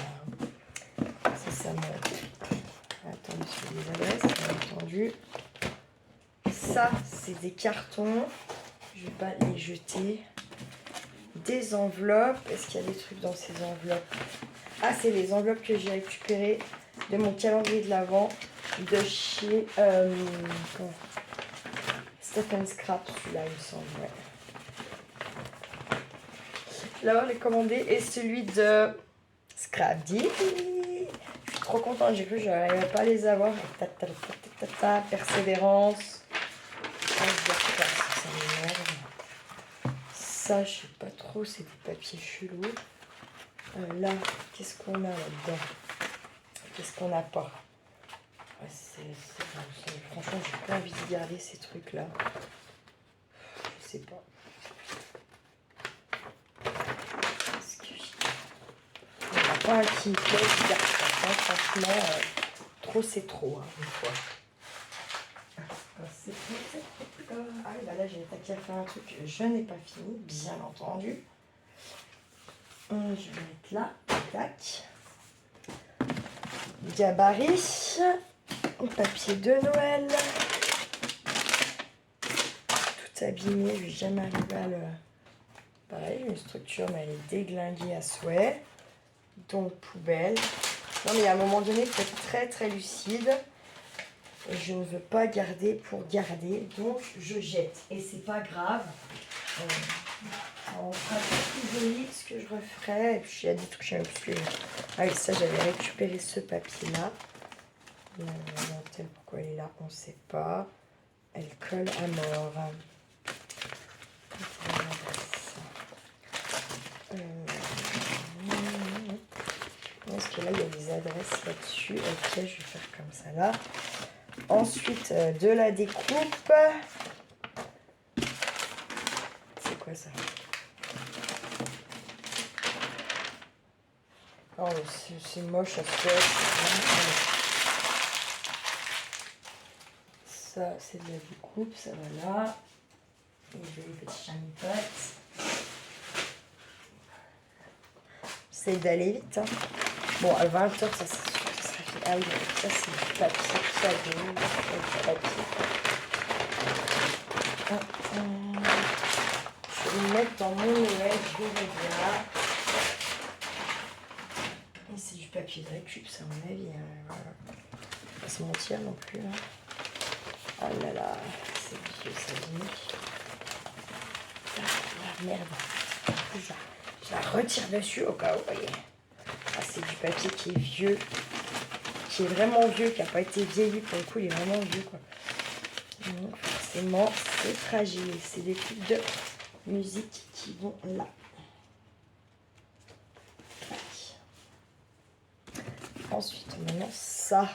Ça me... Attends, sur les adresses, bien entendu. Ça, c'est des cartons. Je vais pas les jeter. Des enveloppes. Est-ce qu'il y a des trucs dans ces enveloppes? Ah, c'est les enveloppes que j'ai récupérées de mon calendrier de l'Avent de chez Stephen Scrap, celui-là, il me semble. Ouais. Je l'avais les commandé et celui de Scrapdy. Je suis trop contente, j'ai cru que je n'arrivais pas à les avoir. Persévérance. Ah, ça m'énerve. Ça, je sais pas trop, c'est des papiers chelous. Là, qu'est-ce qu'on a là-dedans? Qu'est-ce qu'on n'a pas? Franchement, j'ai pas envie de garder ces trucs-là. Je sais pas. Est-ce que il n'y en a pas un qui me plaît, je garde ça. Franchement, trop c'est trop, hein, une fois. Ah oui, bah là, j'ai attaqué à faire un truc que je n'ai pas fini, bien entendu. Je vais mettre là, tac. Gabarit. Papier de Noël. Tout abîmé, je vais jamais arriver à le... Pareil, une structure, mais elle est déglinguée à souhait. Donc, poubelle. Non, mais à un moment donné, il faut être très, très lucide. Et je ne veux pas garder pour garder. Donc, je jette. Et c'est pas grave. On fera plus joli ce que je referai. Et puis, il y a des trucs, je sais même plus. Ah oui, ça, j'avais récupéré ce papier-là. Pourquoi elle est là, on ne sait pas. Elle colle à mort. Parce que là, il y a des adresses là-dessus. Ok, je vais faire comme ça là. Ensuite, de la découpe. C'est quoi ça? Oh, c'est moche à faire. Ça, c'est de la découpe, ça va là. Et je vais les petits chamipotes. J'essaie d'aller vite. Hein. Bon, à 20h, ça c'est sûr que ça sera fait. Ah oui, ça c'est du papier, ça du papier. Je vais le mettre dans mon Noël, je vais là. Et c'est du papier de récup, ça à mon avis. Voilà. Pas se mentir non plus. Hein. Oh là là, c'est vieux, ça limite. Ah, merde. Je la retire dessus au cas où, voyez. Ah, c'est du papier qui est vieux. Qui est vraiment vieux, qui n'a pas été vieilli. Pour le coup, il est vraiment vieux, quoi. Donc, forcément, c'est fragile. C'est des trucs de musique qui vont là. Ensuite, maintenant, ça.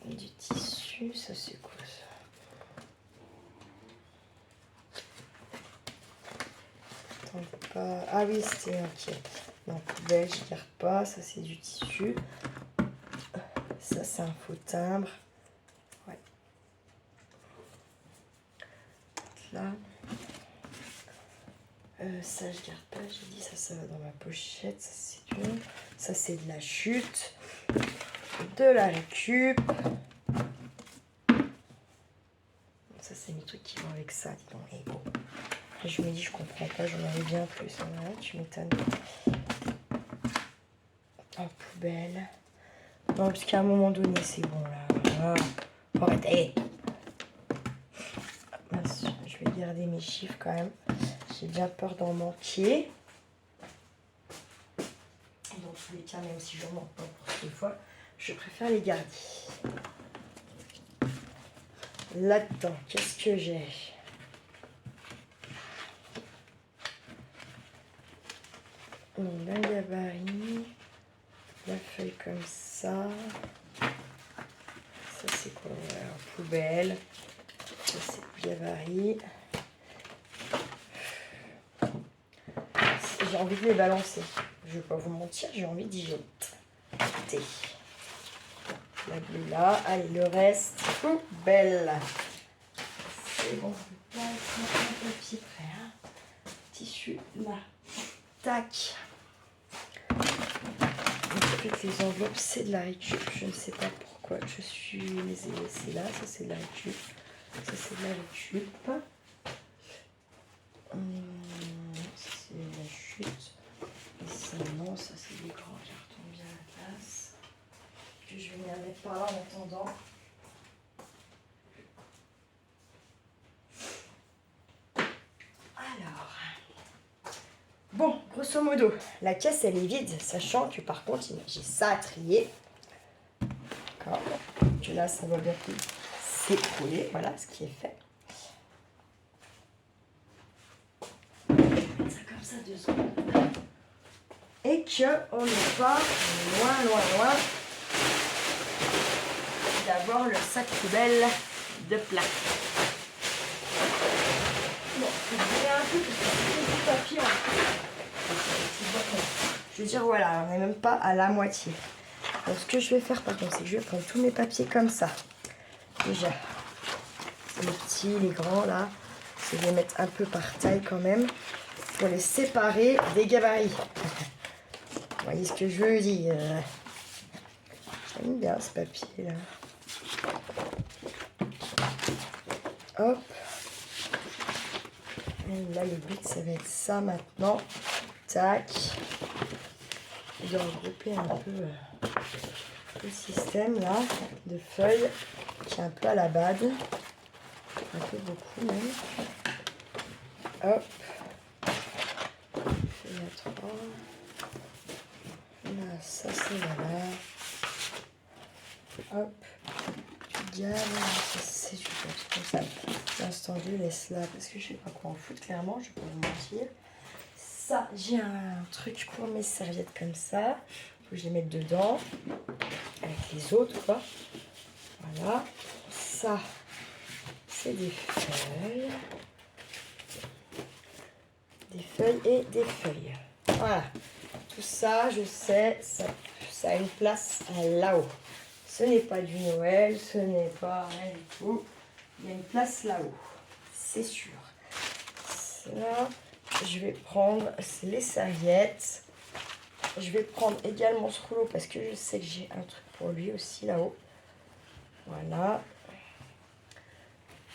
Du tissu, ça c'est quoi ça? Attendez pas. Ah oui, c'était ok. Non, poubelle, je garde pas. Ça c'est du tissu. Ça c'est un faux timbre. Ouais. Là. Ça je garde pas. J'ai dit ça, ça va dans ma pochette. Ça c'est du. Ça c'est de la chute. De la récup. Ça c'est mes trucs qui vont avec ça. Dis donc, et bon. Je me dis, je comprends pas, j'en avais bien plus. Hein, tu m'étonnes. En poubelle. Non, parce qu'à un moment donné, c'est bon là. Faut arrêter. Je vais garder mes chiffres quand même. J'ai bien peur d'en manquer. Dans tous les cas, même si je ne manque pas pour cette fois, je préfère les garder. Là-dedans, qu'est-ce que j'ai? Un gabarit, la feuille comme ça. Ça c'est quoi? En poubelle. Ça c'est le gabarit. J'ai envie de les balancer. Je vais pas vous mentir, j'ai envie d'y jeter. La bleue là. Allez, le reste, poubelle. C'est bon. Là, un papier prêt. Hein. Tissu là. Tac. Ensuite, les enveloppes, c'est de la récup. Je ne sais pas pourquoi je suis les ai laissées là. Ça, c'est de la récup. Ça, c'est de la récup. C'est la chute. Et ça, non, ça, c'est des grands cartons bien à la place. Que je vais venir mettre par là en attendant. Alors. Bon, grosso modo, la caisse elle est vide, sachant que par contre j'ai ça à trier. D'accord. Que là ça va bientôt s'écrouler, voilà ce qui est fait. Je vais mettre ça comme ça 2 secondes. Et qu'on n'est pas loin d'avoir le sac poubelle de plat. Bon, je vais virer un peu parce que c'est du papier en plus. Je veux dire, voilà, on n'est même pas à la moitié. Donc, ce que je vais faire par contre, c'est que je vais prendre tous mes papiers comme ça. Déjà, les petits, les grands là, je vais les mettre un peu par taille quand même pour les séparer des gabarits. Vous voyez ce que je veux dire? J'aime bien ce papier là. Hop. Et là, le but, ça va être ça maintenant. Tac. De regrouper un peu le système là de feuilles qui est un peu à la bade. Un peu beaucoup même. Hop. Il y a 3. Là, ça c'est là. Hop. Tu gardes. Ça c'est du papier comme ça. L'instant 2, laisse là parce que je sais pas quoi en foutre clairement, je vais pas vous mentir. Ça, j'ai un truc pour mes serviettes comme ça. Faut que je les mette dedans. Avec les autres, quoi. Voilà. Ça, c'est des feuilles. Des feuilles et des feuilles. Voilà. Tout ça, je sais, ça a une place là-haut. Ce n'est pas du Noël, ce n'est pas rien du tout. Il y a une place là-haut. C'est sûr. Ça, je vais prendre les serviettes. Je vais prendre également ce rouleau parce que je sais que j'ai un truc pour lui aussi là-haut. Voilà.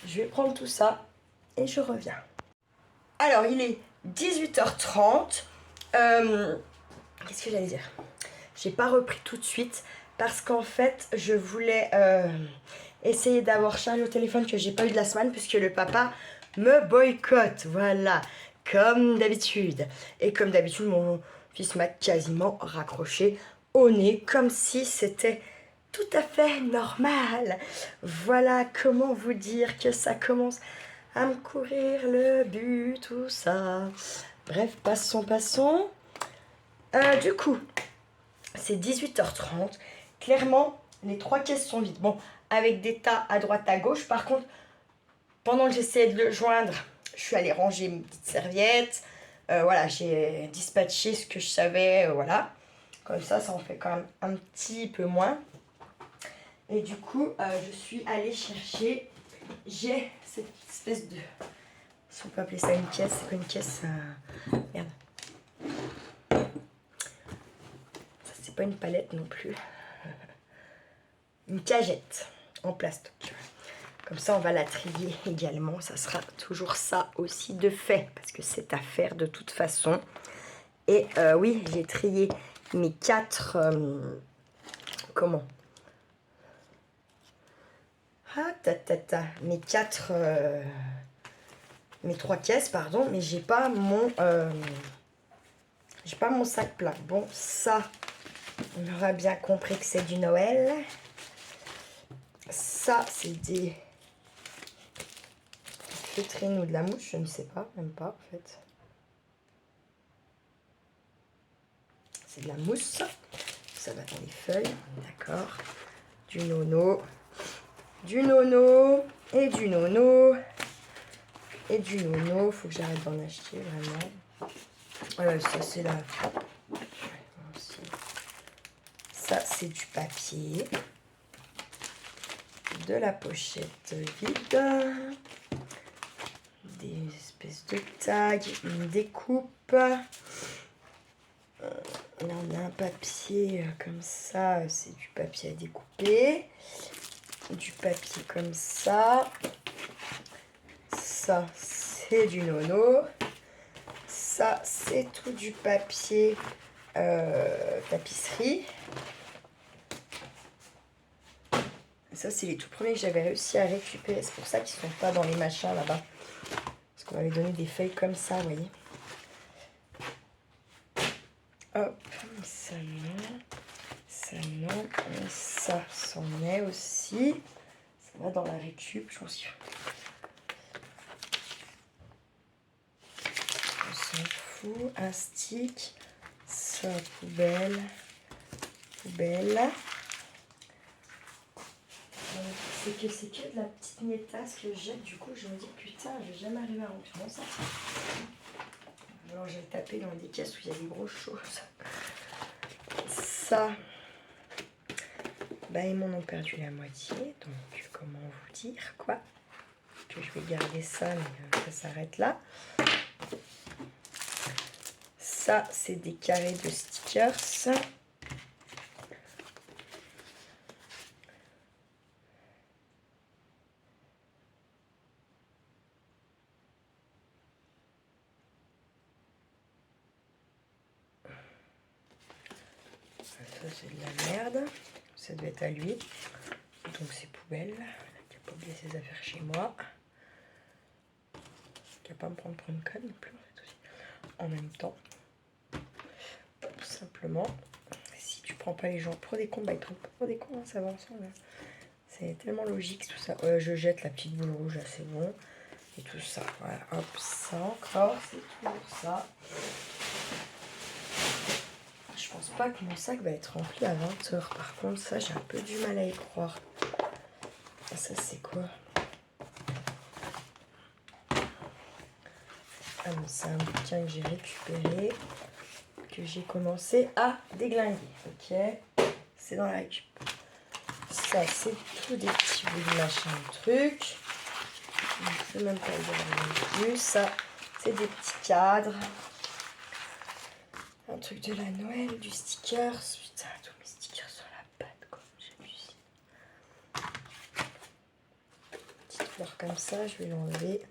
Je vais prendre tout ça et je reviens. Alors, il est 18h30. Qu'est-ce que j'allais dire? J'ai pas repris tout de suite parce qu'en fait, je voulais essayer d'avoir Charlie au téléphone que j'ai pas eu de la semaine puisque le papa me boycotte. Voilà, comme d'habitude. Et comme d'habitude, mon fils m'a quasiment raccroché au nez comme si c'était tout à fait normal. Voilà comment vous dire que ça commence à me courir le but, tout ça. Bref, passons. Du coup, c'est 18h30. Clairement, les 3 caisses sont vides. Bon, avec des tas à droite, à gauche. Par contre, pendant que j'essayais de le joindre, je suis allée ranger mes petites serviettes. Voilà, j'ai dispatché ce que je savais. Voilà. Comme ça en fait quand même un petit peu moins. Et du coup, je suis allée chercher. J'ai cette espèce de... Si on peut appeler ça une caisse, c'est pas une caisse... Merde. Ça, c'est pas une palette non plus. Une cagette en plastoc. Comme ça, on va la trier également. Ça sera toujours ça aussi de fait. Parce que c'est à faire de toute façon. Et oui, j'ai trié mes 4... comment mes 4... mes 3 caisses, pardon. Mais j'ai pas mon... j'ai pas mon sac plein. Bon, ça, on aura bien compris que c'est du Noël. Ça, c'est des feutrines ou de la mousse, je ne sais pas, même pas en fait. C'est de la mousse. Ça va dans les feuilles, d'accord. Du nono, et du nono, et du nono. Faut que j'arrête d'en acheter vraiment. Voilà, ça c'est la... Ça, c'est du papier. De la pochette vide. Des espèces de tags. Une découpe. Là, on a un papier comme ça. C'est du papier à découper. Du papier comme ça. Ça, c'est du nono. Ça, c'est tout du papier tapisserie. Ça, c'est les tout premiers que j'avais réussi à récupérer. C'est pour ça qu'ils ne sont pas dans les machins là-bas. Parce qu'on m'avait donné des feuilles comme ça, vous voyez. Hop, ça non. Ça non. Et ça s'en est aussi. Ça va dans la récup, je pense. On s'en fout. Un stick. Ça, poubelle. C'est que de la petite nietasse que je jette. Du coup, je me dis, putain, je vais jamais arriver à remplir ça. Alors, j'ai tapé dans des caisses où il y a des grosses choses. Ça, bah, ils m'en ont perdu la moitié. Donc, comment vous dire, quoi? Que je vais garder ça, mais ça s'arrête là. Ça, c'est des carrés de stickers. Ça, c'est de la merde. Ça doit être à lui. Donc, c'est poubelle. Il n'a pas oublié ses affaires chez moi. Il n'a pas à me prendre pour une conne non plus. En même temps. Tout simplement. Si tu prends pas les gens pour des cons, bah ils prennent pas pour des cons. Hein, ça va ensemble. Hein. C'est tellement logique tout ça. Je jette la petite boule rouge. Là, c'est bon. Et tout ça. Voilà. Hop, ça encore. C'est toujours ça. Je pense pas que mon sac va être rempli à 20h. Par contre, ça, j'ai un peu du mal à y croire. Ça, c'est quoi? Ah, mais c'est un bouquin que j'ai récupéré, que j'ai commencé à déglinguer. Ok, c'est dans la récup. Ça, c'est tout des petits bouts de machin, de trucs. Je ne peux même pas le dire non plus. Ça, c'est des petits cadres. Un truc de la Noël, du stickers. Putain, tous mes stickers sur la patte, quoi. J'abuse. Petite fleur comme ça, je vais l'enlever.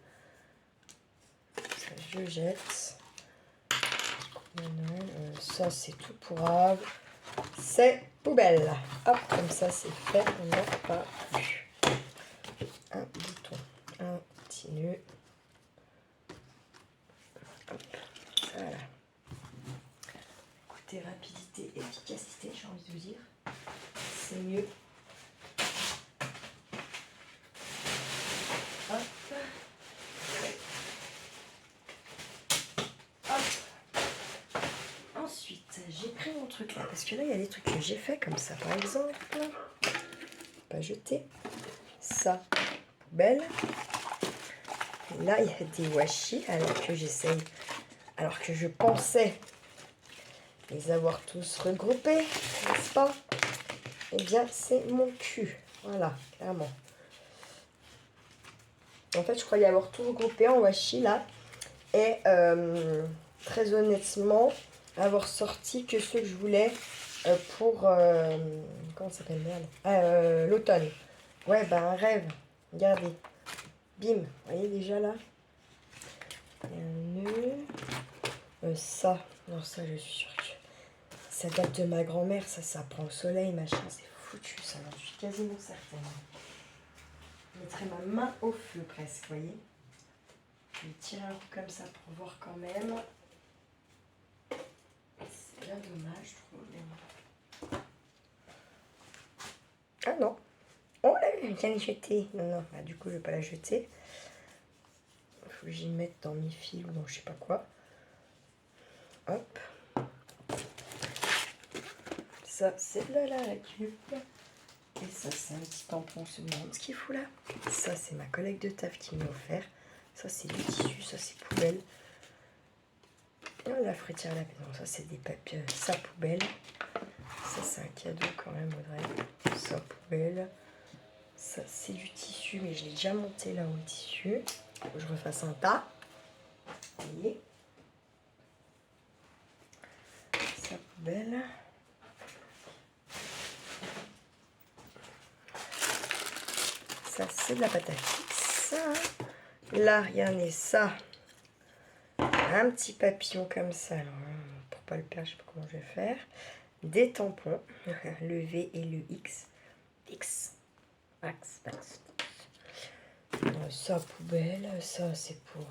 Ça, je jette. Ça, c'est tout pourrave. C'est poubelle. Hop, comme ça, c'est fait. On n'en pas plus. un bouton, un petit nœud. Hop, voilà. Écoutez, rapidité, efficacité, j'ai envie de vous dire. C'est mieux. Hop. Hop. Ensuite, j'ai pris mon truc là, parce que là, il y a des trucs que j'ai fait comme ça, par exemple. Pas jeter. Ça, poubelle. Et là, il y a des washi, alors que j'essaye, alors que je pensais les avoir tous regroupés, n'est-ce pas? Eh bien, c'est mon cul. Voilà, clairement. En fait, je croyais avoir tout regroupé en washi, là. Et très honnêtement, avoir sorti que ceux que je voulais pour... comment ça s'appelle, merde, l'automne. Ouais, bah un rêve. Regardez. Bim. Vous voyez déjà, là? Il y a un nœud. Ça. Non, ça, je suis sûre que... Ça date de ma grand-mère, ça prend au soleil, machin, c'est foutu, ça, j'en suis quasiment certaine. Je mettrai ma main au feu presque, vous voyez. Je vais tirer un coup comme ça pour voir quand même. C'est bien dommage, je trouve. Ah non. Oh là, je viens de la jeter. Non, non, bah, du coup, je vais pas la jeter. Il faut que j'y mette dans mes fils ou dans je sais pas quoi. Hop. Ça, c'est là, la cupe. Et ça, c'est un petit tampon, on se demande ce qu'il faut là. Ça, c'est ma collègue de taf qui m'a offert. Ça, c'est du tissu, ça, c'est poubelle. Oh, la fruitière à la maison, ça, c'est des papiers. Ça, poubelle. Ça, c'est un cadeau quand même, Audrey. Ça, poubelle. Ça, c'est du tissu, mais je l'ai déjà monté là au tissu. Faut que je refasse un tas. Vous voyez. Ça, poubelle. Ça, c'est de la pâte à fixe. Là, regardez ça. Un petit papillon comme ça. Alors, pour pas le perdre, je sais pas comment je vais faire. Des tampons. Le V et le X. X. Axe. Ça, poubelle. Ça, c'est pour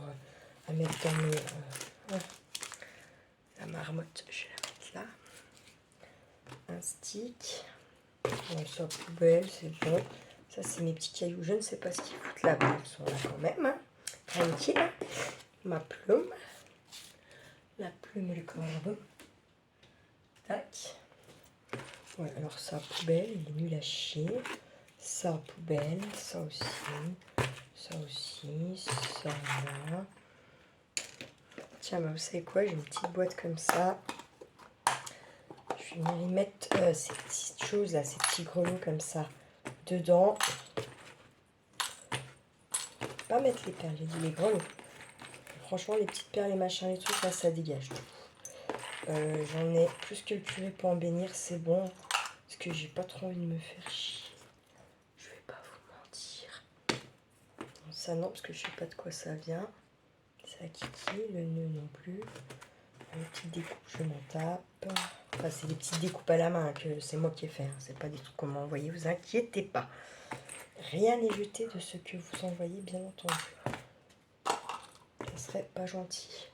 à mettre dans mes... la marmotte, je vais la mettre là. Un stick. Bon, ça, poubelle, c'est bon. Ça, c'est mes petits cailloux. Je ne sais pas ce qu'ils foutent là, mais ils sont là quand même. Hein. Tranquille. Ma plume. La plume et le corbeau. Tac. Ouais, alors ça, poubelle, il est nul à chier. Ça, poubelle. Ça aussi. Ça aussi. Ça, là. Tiens, bah, vous savez quoi? J'ai une petite boîte comme ça. Je vais venir y mettre ces petites choses là, ces petits grelots comme ça dedans. Pas mettre les perles, j'ai dit les grelots. Franchement, les petites perles, les machins, les trucs là, ça dégage tout. J'en ai plus que le curé pour en bénir, c'est bon. Parce que j'ai pas trop envie de me faire chier. Je vais pas vous mentir. Bon, ça non, parce que je sais pas de quoi ça vient. C'est à Kiki, le nœud non plus. Une petite découpe, je m'en tape. Enfin, c'est des petites découpes à la main que c'est moi qui ai fait. Hein. C'est pas des trucs qu'on m'a envoyé, vous inquiétez pas. Rien n'est jeté de ce que vous envoyez, bien entendu. Ça serait pas gentil.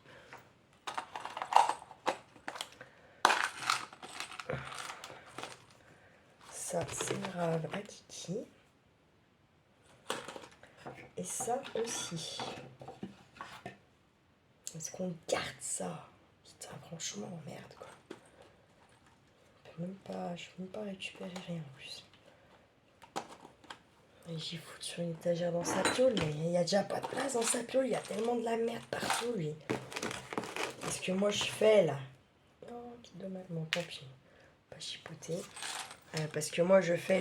Ça, c'est grave à Kiki. Et ça aussi. Est-ce qu'on garde ça? Putain, franchement, merde, quoi. Je peux même pas récupérer rien en plus. Et j'y fous sur une étagère dans sa piole, mais il n'y a déjà pas de place dans sa piole. Il y a tellement de la merde partout, lui. Qu'est-ce que moi je fais là? Oh, quel dommage. Bon, tant pis. Pas chipoter. Parce que moi je fais.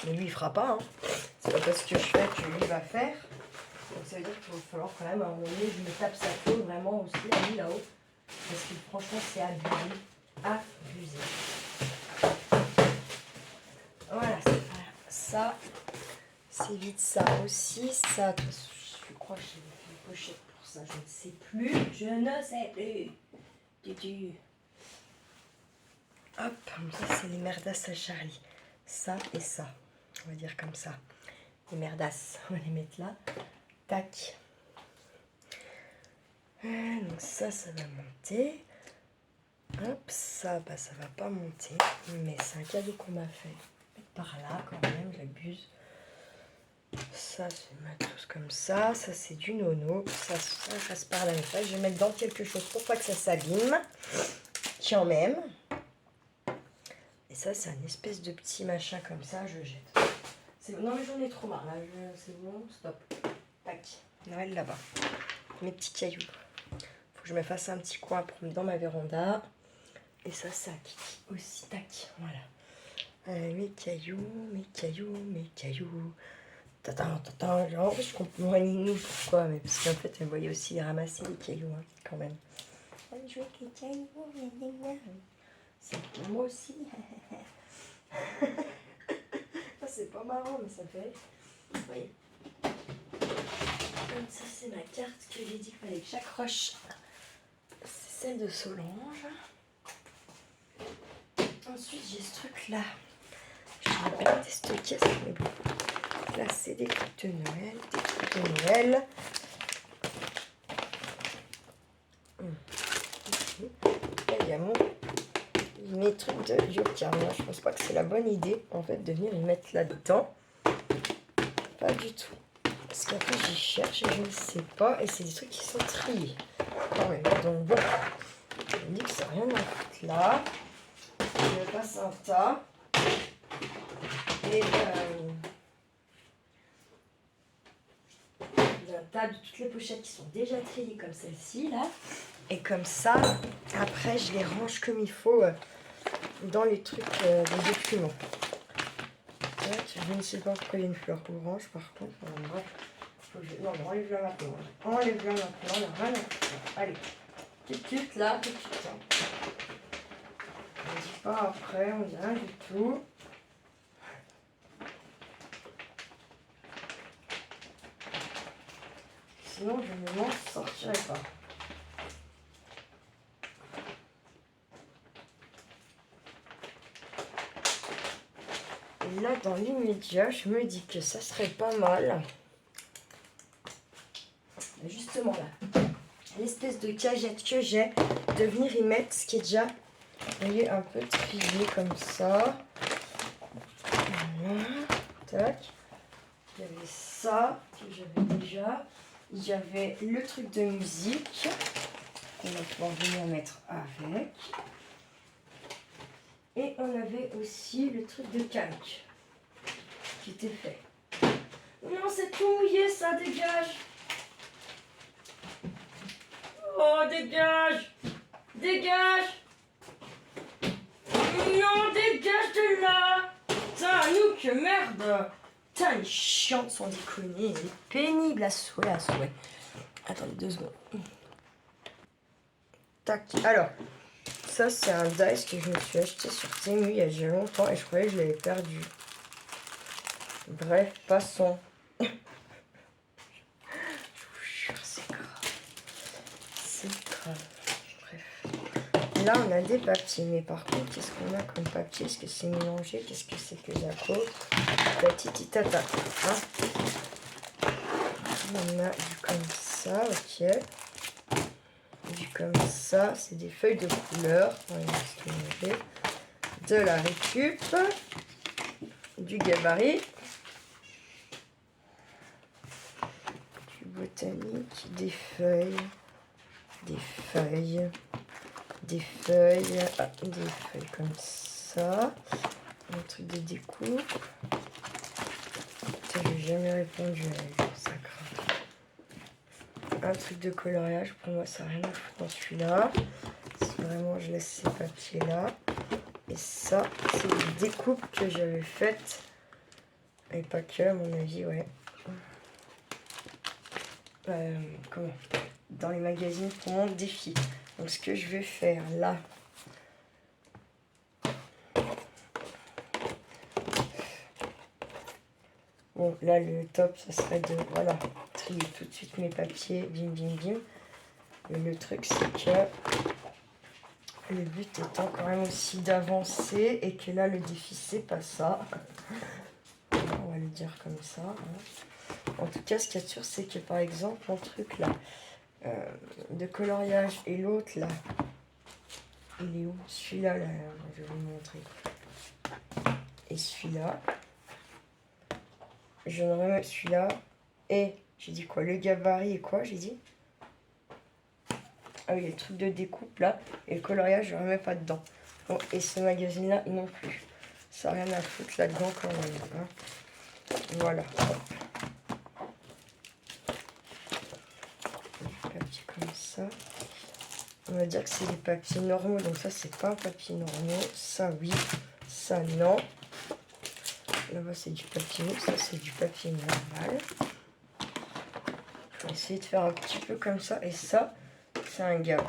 Mais lui il fera pas. Hein. C'est pas parce que je fais que lui va faire. Donc ça veut dire qu'il va falloir quand même à un moment donné, je me tape sa piole vraiment aussi, là, lui là-haut. Parce que franchement c'est abusé. Abusé. Voilà, ça. C'est vite ça aussi. Ça, je crois que j'ai fait une pochette pour ça. Je ne sais plus. Je ne sais plus. Hop, ça c'est les merdasses à Charlie. Ça et ça. On va dire comme ça. les merdasses, on va les mettre là. Tac. Donc ça va monter. Hop, ça, bah ça va pas monter. Mais c'est un cadeau qu'on m'a fait. Par là, quand même, j'abuse. Ça, je vais mettre tout comme ça. Ça, c'est du nono. Ça reste par là. Je vais mettre dans quelque chose pour pas que ça s'abîme. Quand même. Et ça, c'est un espèce de petit machin comme ça. Je jette. Non, mais j'en ai trop marre. Là, c'est bon. Stop. Tac. Noël là-bas. Mes petits cailloux. Faut que je me fasse un petit coin pour mettre dans ma véranda. Et ça, c'est à Kiki aussi. Tac. Voilà. Mes cailloux, mes cailloux, mes cailloux. Genre, je comprends ni pourquoi, mais parce qu'en fait, elle voyait aussi ramasser les cailloux, hein, quand même. Elle jouait avec les cailloux, c'est pour moi aussi. C'est pas marrant, mais ça fait. Oui. Comme ça, c'est ma carte que j'ai dit qu'il fallait que j'accroche. C'est celle de Solange. Ensuite, j'ai ce truc-là. Je me rappelle cette caisse, mais bon. Là, c'est des trucs de Noël, des trucs de Noël. Là, il y a mes trucs de yoga. Moi, je pense pas que c'est la bonne idée, en fait, de venir les mettre là-dedans. Pas du tout. Parce qu'après, j'y cherche et je ne sais pas. Et c'est des trucs qui sont triés. Quand même. Donc, bon. Je me dis que c'est rien à foutre là. Je passe un tas. Et un tas de toutes les pochettes qui sont déjà triées comme celle-ci là. Et comme ça, après je les range comme il faut dans les trucs des documents. Je ne sais pas pourquoi il y a une fleur orange par contre. Non, enlève-la maintenant. Enlève-la maintenant, il n'y a rien à faire. Allez, tout là, tout de suite. On ne dit pas après, on dit rien du tout. Sinon, je ne m'en sortirai pas. Et là, dans l'immédiat, je me dis que ça serait pas mal. Justement là, l'espèce de cagette que j'ai, de venir y mettre ce qui est déjà, vous voyez, un peu trié comme ça. Voilà. Tac. Il y avait ça que j'avais déjà. Il y avait le truc de musique qu'on va pouvoir venir mettre avec. Et on avait aussi le truc de calque qui était fait. Non, c'est tout mouillé ça, dégage. Oh, dégage. Dégage. Non, dégage de là. Putain, nous, que merde. Putain, elle est chiante sans déconner. Elle est pénible à souhait, à souhait. Attendez 2 secondes. Tac. Alors, ça c'est un dice que je me suis acheté sur Temu il y a déjà longtemps et je croyais que je l'avais perdu. Bref, passons. Je vous jure, c'est grave. C'est grave. Bref. Là, on a des papiers, mais par contre, qu'est-ce qu'on a comme papier? Est-ce que c'est mélangé? Qu'est-ce que c'est que Jaco? Tatiti tata. Hein, on a du comme ça, ok. Du comme ça, c'est des feuilles de couleur. De la récup. Du gabarit. Du botanique. Des feuilles. Des feuilles. Des feuilles. Ah, des feuilles comme ça. Un truc de découpe. Putain, j'ai jamais répondu à ça grave. Un truc de coloriage, pour moi ça n'a rien à foutre dans celui-là. Si vraiment je laisse ces papiers là. Et ça, c'est des découpes que j'avais faites. Et pas que, à mon avis, ouais. Comment? Dans les magazines pour mon défi. Donc ce que je vais faire là. Bon, là le top, ça serait de, voilà, trier tout de suite mes papiers, bim bim bim. Et le truc, c'est que le but étant quand même aussi d'avancer et que là, le défi, c'est pas ça. On va le dire comme ça. Hein. En tout cas, ce qu'il y a de sûr, c'est que par exemple, mon truc là, de coloriage et l'autre là, il est où? Celui-là, là, je vais vous le montrer. Et celui-là, je ne remets celui-là. Et j'ai dit quoi? Le gabarit et quoi? J'ai dit. Ah oui, le truc de découpe là. Et le coloriage, je ne remets pas dedans. Bon, et ce magazine-là, non plus. Ça n'a rien à foutre là-dedans quand même. Hein. Voilà. Du papier comme ça. On va dire que c'est des papiers normaux. Donc ça, c'est pas un papier normaux. Ça, oui. Ça, non. Là-bas, c'est du papier mou. Ça, c'est du papier normal. Je vais essayer de faire un petit peu comme ça. Et ça, c'est un gab.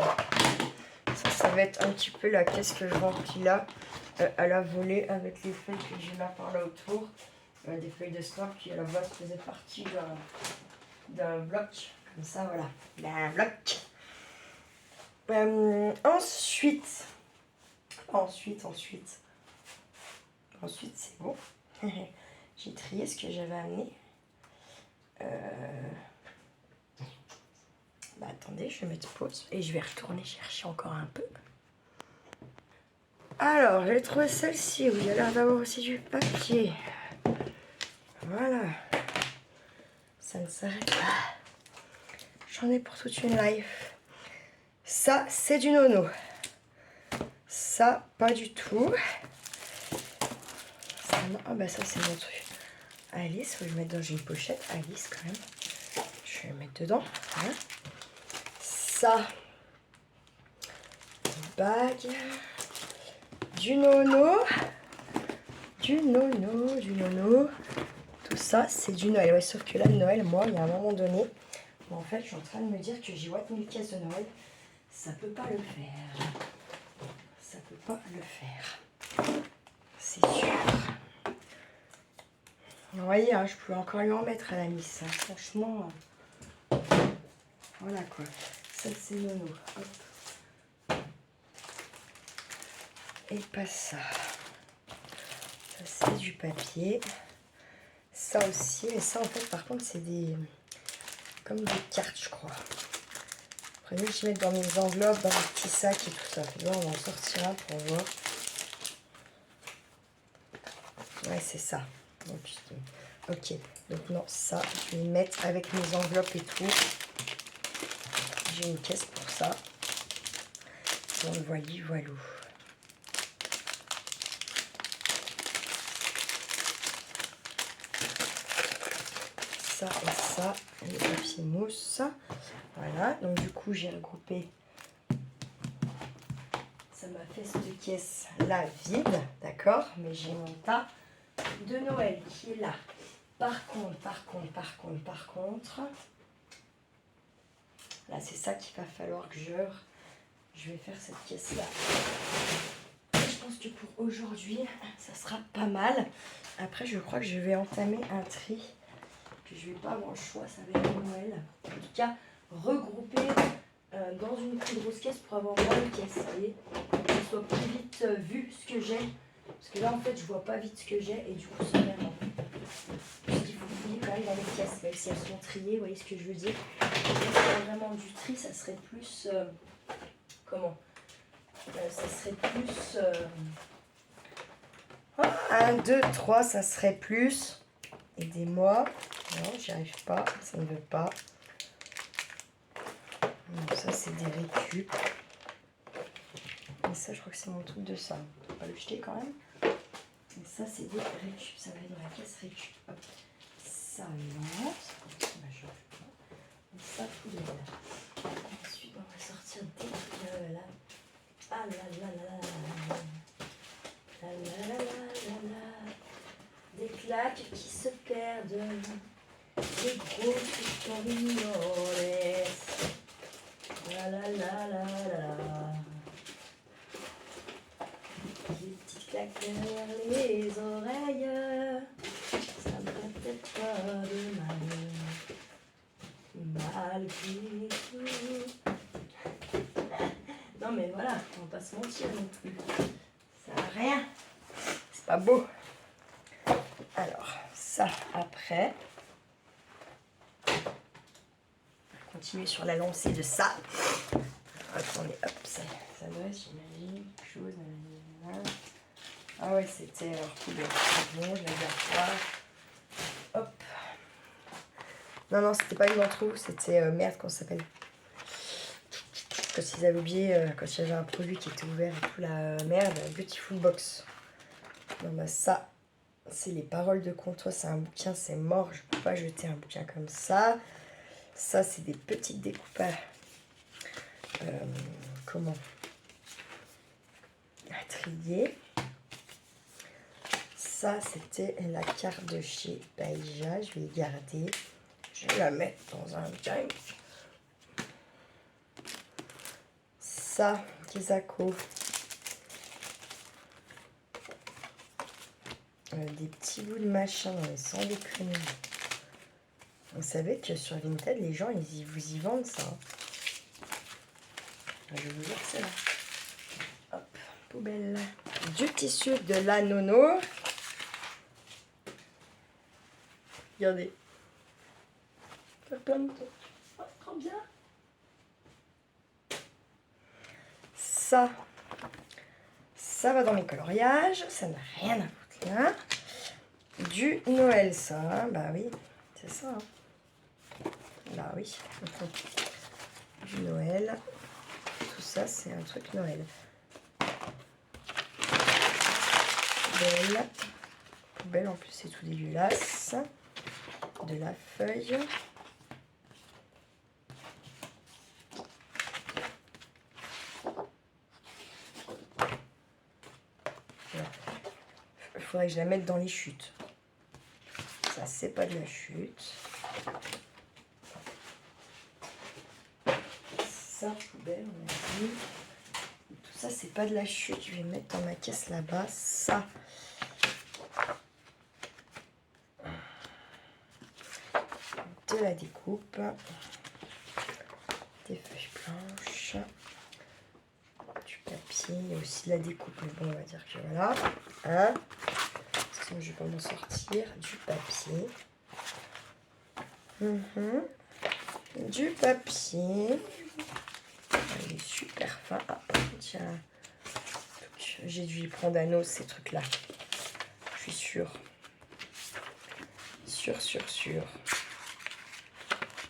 Ça va être un petit peu la caisse que je remplis là. À la volée avec les feuilles que j'ai là par là autour. Des feuilles de stamp qui à la base faisaient partie d'un bloc. Comme ça, voilà. D'un bloc. Ensuite, c'est bon. J'ai trié ce que j'avais amené. Bah attendez, je vais mettre pause et je vais retourner chercher encore un peu. Alors, j'ai trouvé celle-ci où il y a l'air d'avoir aussi du papier. Voilà. Ça ne s'arrête pas. J'en ai pour toute une life. Ça, c'est du nono. Ça, pas du tout. Ça, non. Ah bah ça, c'est mon truc. Alice, faut que je mette dans une pochette. Alice, quand même. Je vais le mettre dedans. Voilà. Ça. Une bague. Du nono. Du nono. Tout ça, c'est du Noël. Ouais, sauf que là, Noël, moi, il y a un moment donné, en fait, je suis en train de me dire que j'ai ouate 1000 caisses de Noël. Ça peut pas le faire. Ça peut pas le faire. C'est sûr. Vous voyez, hein, je peux encore lui en mettre à la mise. Hein. Franchement, voilà quoi. Ça, c'est nono. Hop. Et pas ça. Ça, c'est du papier. Ça aussi. Et ça, en fait, par contre, c'est des... comme des cartes, je crois. Après, je vais mettre dans mes enveloppes, dans mes petits sacs et tout ça. Là, on va en sortir un pour voir. Ouais, c'est ça. Donc, ok. Donc, non, ça, je vais mettre avec mes enveloppes et tout. J'ai une caisse pour ça. Donc, voilà. Ça et ça, le papier mousse. Voilà, donc du coup j'ai regroupé. Ça m'a fait cette caisse là vide, d'accord, mais j'ai mon tas de Noël qui est là. Par contre, là c'est ça qu'il va falloir que je vais faire cette caisse là. Je pense que pour aujourd'hui, ça sera pas mal. Après, je crois que je vais entamer un tri. Que je vais pas avoir le choix, ça va être Noël. En tout cas, regrouper dans une plus grosse caisse pour avoir moins de caisses. Vous voyez, que ce soit plus vite vu ce que j'ai. Parce que là, en fait, je vois pas vite ce que j'ai et du coup, c'est merdant. Parce qu'il faut fouiller quand même dans les caisses, même si elles sont triées, vous voyez ce que je veux dire. Si c'était vraiment du tri, ça serait plus. Comment ça serait plus. 1, 2, 3, ça serait plus. Aidez-moi. Non, j'y arrive pas. Ça ne veut pas. Donc ça, c'est des récup. Et ça, je crois que c'est mon truc de ça. On va le jeter quand même. Et ça, c'est des récup. Ça va être dans la caisse récup. Hop. Ça, non. Ça, et ça, poubelle. Ensuite, on va sortir des... là. Ah là là là là là. La la la la la la. Des claques qui se perdent, des gros pistolinoles. La la la la la. Des petites claques derrière les oreilles, ça me fait peut-être pas de mal, malgré tout. Non mais voilà, on va pas se mentir non plus. Ça n'a rien. C'est pas beau. Alors, ça après. On va continuer sur la lancée de ça. Attendez, hop, ça doit être, j'imagine, quelque chose. Ah ouais, c'était leur poubelle. Bon, je la garde pas. Hop. Non, c'était pas une d'entre vous, c'était merde, comment ça s'appelle? Quand ils avaient oublié, quand il y avait un produit qui était ouvert et tout, la merde, Beautiful Box. Non, bah ça, c'est les paroles de Comtois, c'est un bouquin, c'est mort, je peux pas jeter un bouquin comme ça. Ça, c'est des petites découpages. Comment? À trier. Ça, c'était la carte de chez Baïja. Je vais garder. Je vais la mettre dans un junk. Ça, Kizako. Des petits bouts de machin dans les sans déconner. Vous savez que sur Vinted, les gens, vous y vendent ça. Hein. Je vais vous dire que c'est là. Hop, poubelle. Du tissu de la Nono. Regardez. Ça plein de trucs. Oh, trop bien. Ça va dans mes coloriages. Ça n'a rien à foutre là. Du Noël, ça. Hein. Bah oui, c'est ça. Hein. Bah oui. Du Noël. Tout ça, c'est un truc Noël. Poubelle. Poubelle, en plus, c'est tout dégueulasse. De la feuille. Il faudrait que je la mette dans les chutes. Ça, c'est pas de la chute. Ça, poubelle, on a dit. Tout ça, c'est pas de la chute. Je vais mettre dans ma caisse là-bas. Ça. De la découpe. Des feuilles blanches. Du papier. Il y a aussi de la découpe. Mais bon, on va dire que voilà. Hein. Sinon, je vais pas m'en sortir. Du papier. Du papier. Il est super fin. Ah, tiens. J'ai dû y prendre un os, ces trucs-là. Je suis sûre. Sûre.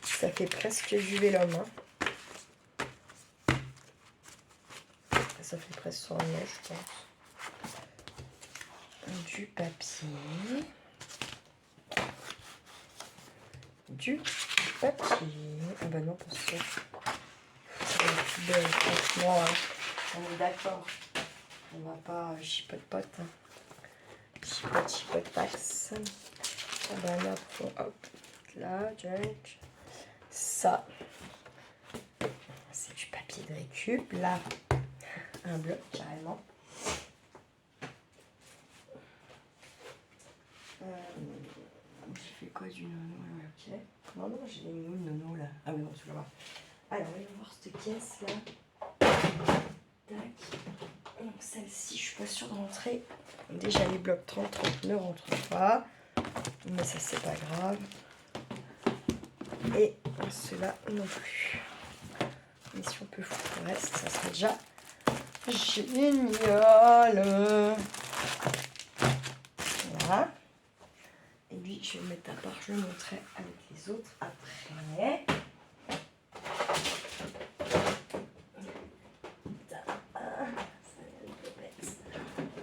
Ça fait presque du vélum. Hein. Ça fait presque 100 euros, je pense. Du papier. Du papier. Ah bah non, parce que c'est la poubelle, franchement. Hein. On est d'accord. On va pas chipote-pote. Hein. Chipote-taxe. Ah bah là, hop. Là, junk. Ça. C'est du papier de récup. Là, un bloc carrément. J'ai fait quoi du nono? Ok. Non, j'ai les mous de nono là. Ah oui, non, tu vas voir. Alors, on va voir cette caisse là. Tac. Donc, celle-ci, je suis pas sûre de rentrer. Déjà, les blocs 30 ne rentrent pas. Mais ça, c'est pas grave. Et ceux-là non plus. Mais si on peut foutre le reste, ça serait déjà génial. Voilà. Et lui, je vais le mettre à part, je le montrerai avec les autres après.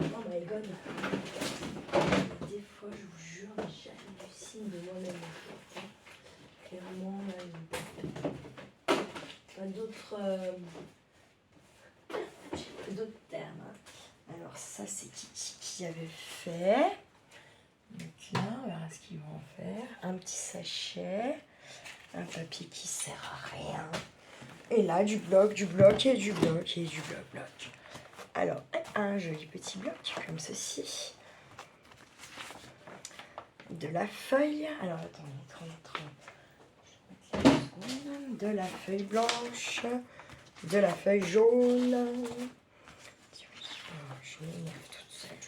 Oh my god. Des fois, je vous jure, j'hallucine de moi-même. Clairement, pas d'autres termes. Hein. Alors ça, c'est Kiki qui avait fait. Donc là, on verra ce qu'ils vont en faire. Un petit sachet, un papier qui sert à rien. Et là, du bloc et du bloc. Alors, un joli petit bloc comme ceci. De la feuille. Alors, attendez, 30. De la feuille blanche. De la feuille jaune. Je m'énerve toute seule.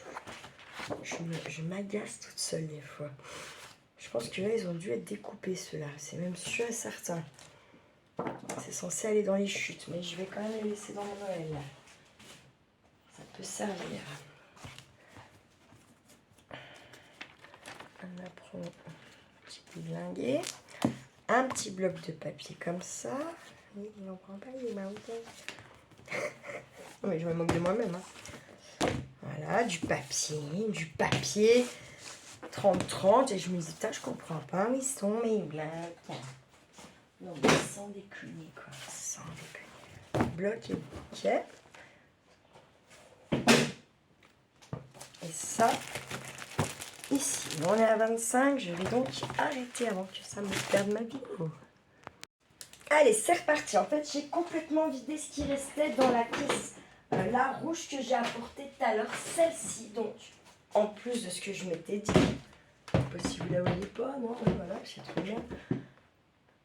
Je m'agace toute seule des fois. pense que là, ils ont dû être découpés, ceux-là. C'est même sûr et certain. C'est censé aller dans les chutes, mais je vais quand même les laisser dans mon Noël. Ça peut servir. On apprend un petit boudlinguet. Un petit bloc de papier comme ça. Oui, il n'en prend pas, il est marrant. Oui, je me moque de moi-même. Hein. Voilà, du papier. 30-30. Et je me dis, putain, je comprends pas où ils sont, mes blagues. Non, mais sans déconner, quoi. Sans déconner. Bloc et bouquet. Et ça, ici. On est à 25. Je vais donc arrêter avant que ça me perde ma vidéo. Allez, c'est reparti. En fait, j'ai complètement vidé ce qui restait dans la caisse. La rouge que j'ai apportée tout à l'heure. Celle-ci, donc, en plus de ce que je m'étais dit. Je sais pas si vous la voyez pas, non? Voilà, c'est trop bien.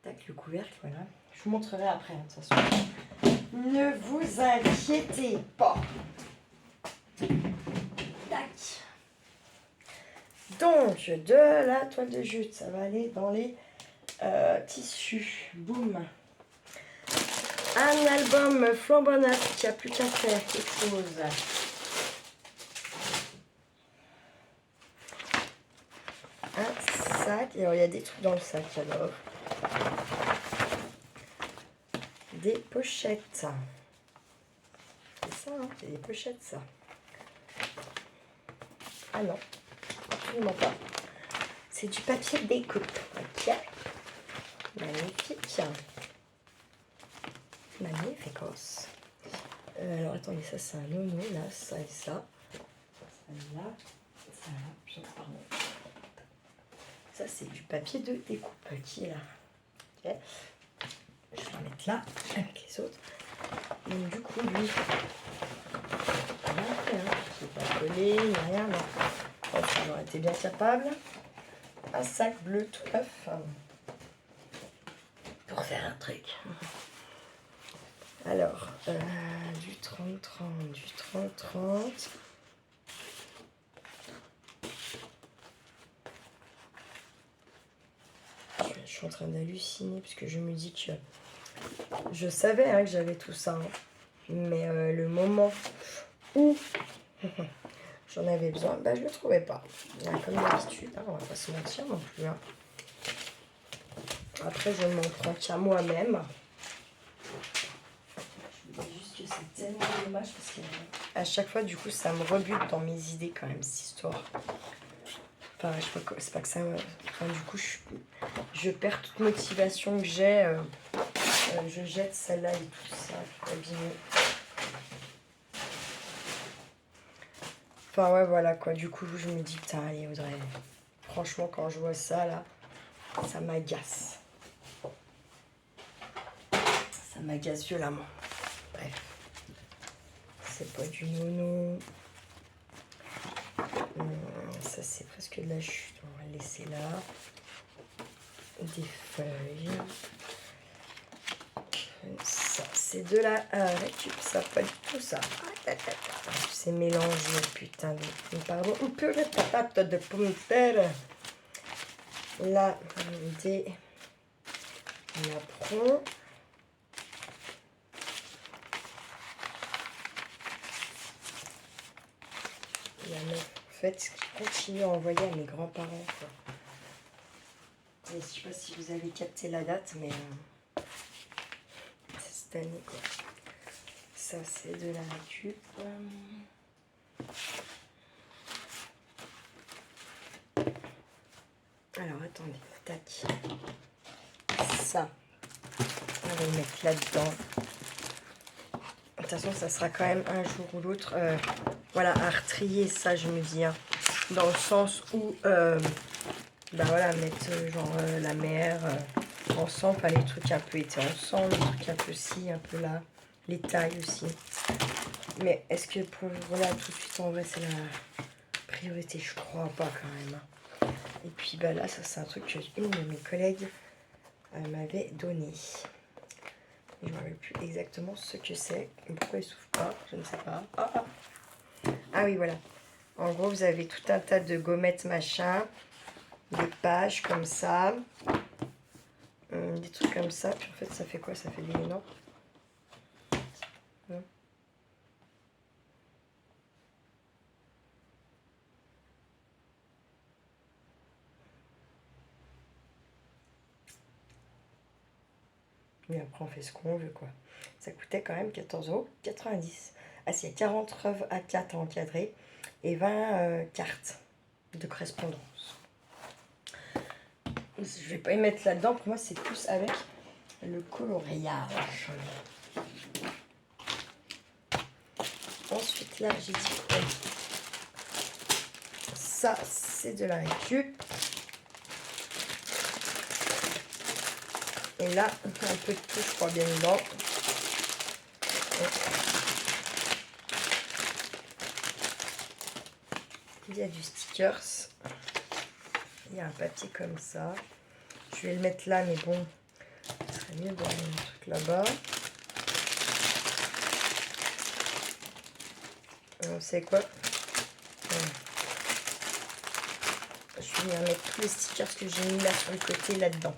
Tac, le couvercle, voilà. Je vous montrerai après, hein, de toute façon. Ne vous inquiétez pas. Tac. Donc, de la toile de jute, ça va aller dans les tissus. Boum. Un album flambant neuf qui a plus qu'à faire quelque chose. Un sac. Et alors, il y a des trucs dans le sac, alors. Des pochettes. C'est ça, hein, c'est des pochettes, ça. Ah non, absolument pas. C'est du papier de découpe. Ok. Magnifique. Magnificos. Alors, attendez, ça, c'est un nono, là, ça et ça. Ça, là, ça, là. Pardon. Ça, c'est du papier de découpe qui est là. Ok. Je vais en mettre là, avec les autres. Donc, du coup, lui, rien, c'est pas collé, il n'y a rien, non. Enfin, j'aurais été bien capable. Un sac bleu tout neuf. Pour faire un truc. Alors, du 30-30, du 30-30. Je suis en train d'halluciner parce que je me dis que je savais hein, que j'avais tout ça. Hein. Mais le moment où j'en avais besoin, bah, je ne le trouvais pas. Comme d'habitude, hein, on va pas se mentir non plus. Hein. Après, je ne m'en prends qu'à moi-même. Je me dis juste que c'est tellement dommage parce qu'à chaque fois, du coup, ça me rebute dans mes idées quand même, cette histoire. Enfin, c'est pas que ça... Enfin, du coup, je perds toute motivation que j'ai. Je jette celle-là et tout ça, abîmé. Enfin, ouais, voilà, quoi. Du coup, je me dis, putain, allez, Audrey. Franchement, quand je vois ça, là, ça m'agace. Ça m'agace violemment. Bref. C'est pas du nono. Ça, c'est presque de la chute. On va le laisser là. Des feuilles. Ça, c'est de la récup. Ça, pas du tout ça. C'est mélangé, putain de... Pardon. Un peu de patate de pommes de terre. Là, des... napperons. En fait, ce qui continue à envoyer à mes grands-parents. Je ne sais pas si vous avez capté la date, mais c'est cette année. Quoi. Ça, c'est de la récup. Alors, attendez. Tac. Ça, on va le mettre là-dedans. De toute façon, ça sera quand même un jour ou l'autre. Voilà, à retrier ça, je me dis. Hein, dans le sens où, bah voilà, mettre genre la mer ensemble, pas les trucs un peu été ensemble, les trucs un peu ci, un peu là, les tailles aussi. Mais est-ce que pour là, tout de suite, en vrai, c'est la priorité? Je crois pas quand même. Hein. Et puis, bah là, ça, c'est un truc que une de mes collègues m'avait donné. Je ne me rappelle plus exactement ce que c'est. Pourquoi il ne s'ouvre pas? Je ne sais pas. Ah oui, voilà. En gros, vous avez tout un tas de gommettes machin. des pages comme ça. Des trucs comme ça. Puis en fait, ça fait quoi? Ça fait des non? Non. Mais après, on fait ce qu'on veut, quoi. Ça coûtait quand même 14,90 €. Ah, c'est 40 œuvres à 4 encadrées et 20 cartes de correspondance. Je vais pas y mettre là-dedans. Pour moi, c'est plus avec le coloriage. Ensuite, là, j'ai dit quoi? Ça, c'est de la récup. Et là, un peu de tout, je crois bien dedans. Il y a du stickers. Il y a un papier comme ça. Je vais le mettre là, mais bon, ce serait mieux d'avoir un truc là-bas. Vous savez quoi? Je vais mettre tous les stickers que j'ai mis là sur le côté là-dedans.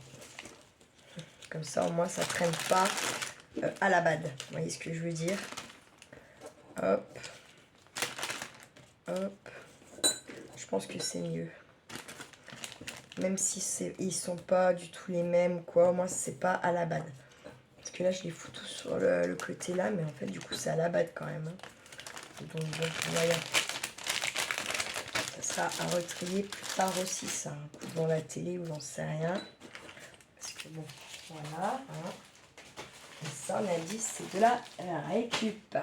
Comme ça, au moins, ça traîne pas à la bad. Vous voyez ce que je veux dire? Hop. Hop. Je pense que c'est mieux. Même si ils sont pas du tout les mêmes ou quoi, au moins, c'est pas à la bad. Parce que là, je les fous tous sur le côté là, mais en fait, du coup, c'est à la bad quand même. Donc, bon, voilà. Ça sera à retrier plus tard aussi, ça. Dans la télé ou j'en sais rien. Parce que bon, voilà. Hein. Et ça, on a dit, c'est de la récup.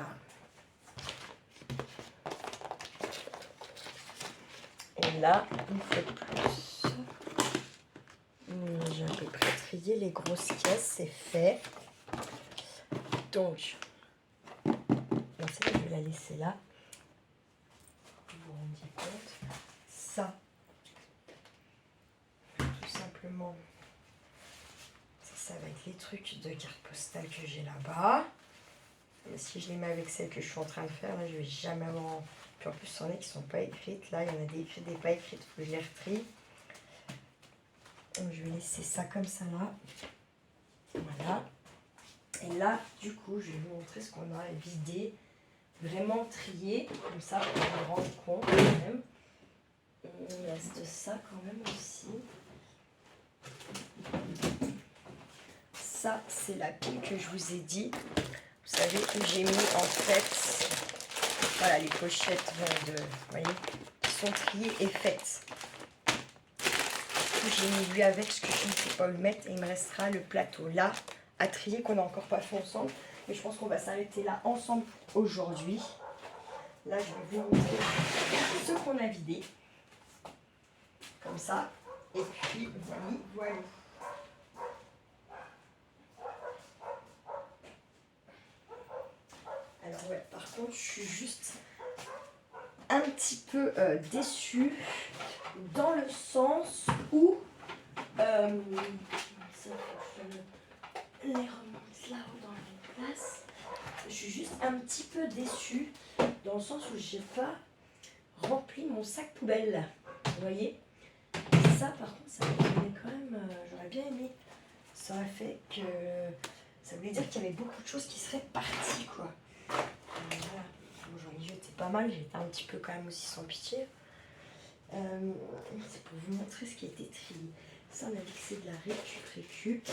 Et là, une fois de plus, j'ai à peu près trié les grosses caisses, c'est fait. Donc, celle-là, je vais la laisser là. Vous vous rendiez compte. Ça, tout simplement, ça va être les trucs de carte postale que j'ai là-bas. Si je les mets avec celles que je suis en train de faire, là, je vais jamais avoir... Puis en plus, il y en a qui ne sont pas écrites. Là, il y en a des écrites, des pas écrites. Il faut que je les retrie. Donc, je vais laisser ça comme ça, là. Voilà. Et là, du coup, je vais vous montrer ce qu'on a vidé. Vraiment trié. Comme ça, pour vous rendre compte, quand même. Il reste ça, quand même, aussi. Ça, c'est la pile que je vous ai dit. Vous savez, où j'ai mis, en fait... Voilà, les pochettes de, vous voyez, qui sont triées et faites. J'ai mis lui avec ce que je ne sais pas où le mettre et il me restera le plateau là à trier qu'on n'a encore pas fait ensemble. Mais je pense qu'on va s'arrêter là ensemble aujourd'hui. Là, je vais vous montrer ce qu'on a vidé. Comme ça. Et puis, voilà. Alors ouais, par contre, je suis juste un petit peu déçue dans le sens où ça, faut que je les remonte là-haut dans la place. Je suis juste un petit peu déçue dans le sens où j'ai pas rempli mon sac poubelle. Vous voyez? Ça, par contre, ça me donnait quand même. J'aurais bien aimé. Ça aurait fait que. Ça voulait dire qu'il y avait beaucoup de choses qui seraient parties, quoi. Voilà. Bon, j'en ai jeté pas mal. J'étais un petit peu quand même aussi sans pitié. C'est pour vous montrer ce qui a été trié. Ça, on a dit que c'est de la récup.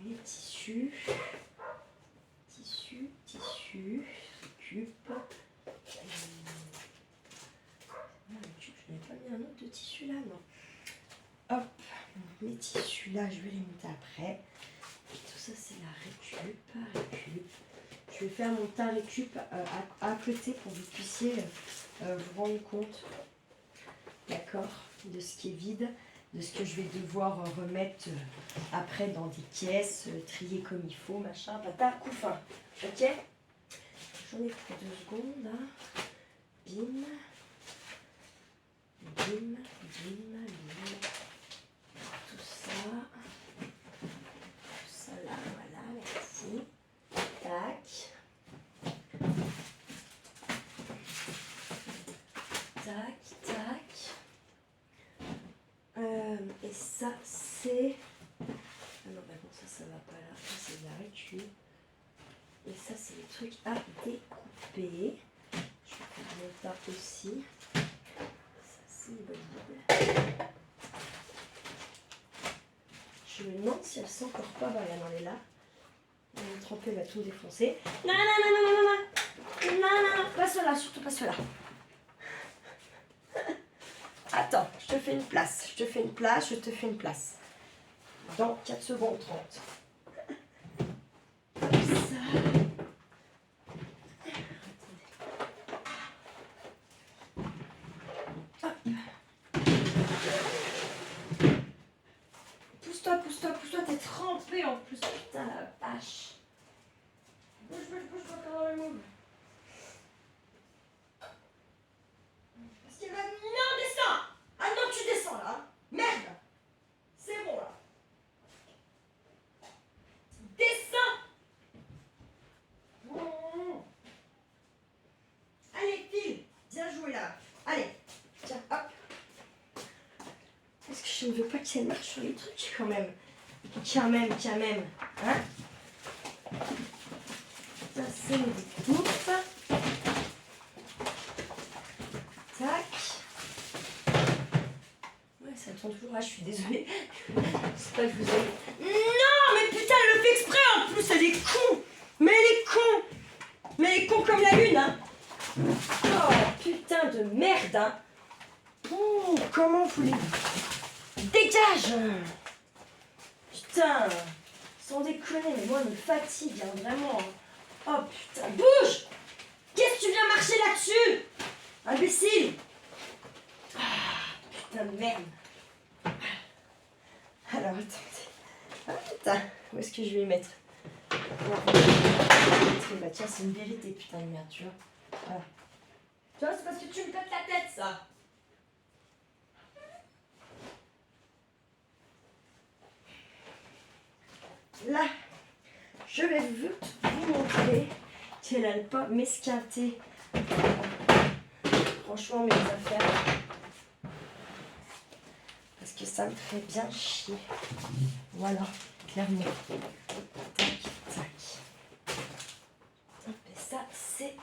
Les tissus. Récup. Je n'avais pas mis un autre de tissu là, non. Hop, les tissus là, je vais les mettre après. Tout ça, c'est la récup. Je vais faire mon tas récup à côté pour que vous puissiez vous rendre compte, d'accord, de ce qui est vide, de ce que je vais devoir remettre après dans des caisses, trier comme il faut, machin, pata, couffin. Ok? J'en ai pour 2 secondes là. Bim. Tout ça là, voilà, merci. Tac. c'est... Ah non, bah non, ça va pas là. Ça, c'est de la récup. Et ça, c'est les trucs à découper. Je vais faire mon tas aussi. Ça, c'est une bonne idée. Je me demande si elles sont encore pas. Bah, elle en est là. Elle va tremper, elle va tout défoncer. Non, non, non, non, non, non, non, non, non, pas cela, surtout pas cela. Attends, je te fais une place, je te fais une place, je te fais une place. Dans 4 secondes 30. Comme ça. Hop. Pousse-toi, pousse-toi, pousse-toi, t'es trempé en plus, putain la vache. Bouge, bouge, bouge, pas dans le moule. Parce qu'il va... Non, descends. Ah non, tu descends là. Merde. C'est bon là. Descends. Mmh. Allez, file. Bien joué là. Allez. Tiens, hop. Parce que je ne veux pas qu'elle marche sur les trucs quand même. Quand même. Hein? Ça, c'est une découpe. Tac. Ouais, ça tourne toujours. Ah, je suis désolée. C'est pas que je vous ai... Non, mais putain, elle le fait exprès en plus. Elle est con. Mais elle est con. Mais elle est con comme la lune, hein. Oh, putain de merde, hein. Oh, comment voulez-vous? Dégage. Putain. Sans déconner, mais moi, elle me fatigue, hein, vraiment. Oh, putain. Bouge. Qu'est-ce que tu viens marcher là-dessus? Imbécile. Ah, putain de merde. Alors, attendez. Ah, putain. Où est-ce que je vais mettre? Bah tiens, c'est une vérité, putain de merde, tu vois. Voilà. Tu vois, c'est parce que tu me pètes la tête, ça. Là, je vais vous montrer qu'elle n'allait pas m'esquinter. Franchement, mes affaires. Parce que ça me ferait bien chier. Voilà, clairement. Tac, tac. Et ça, c'est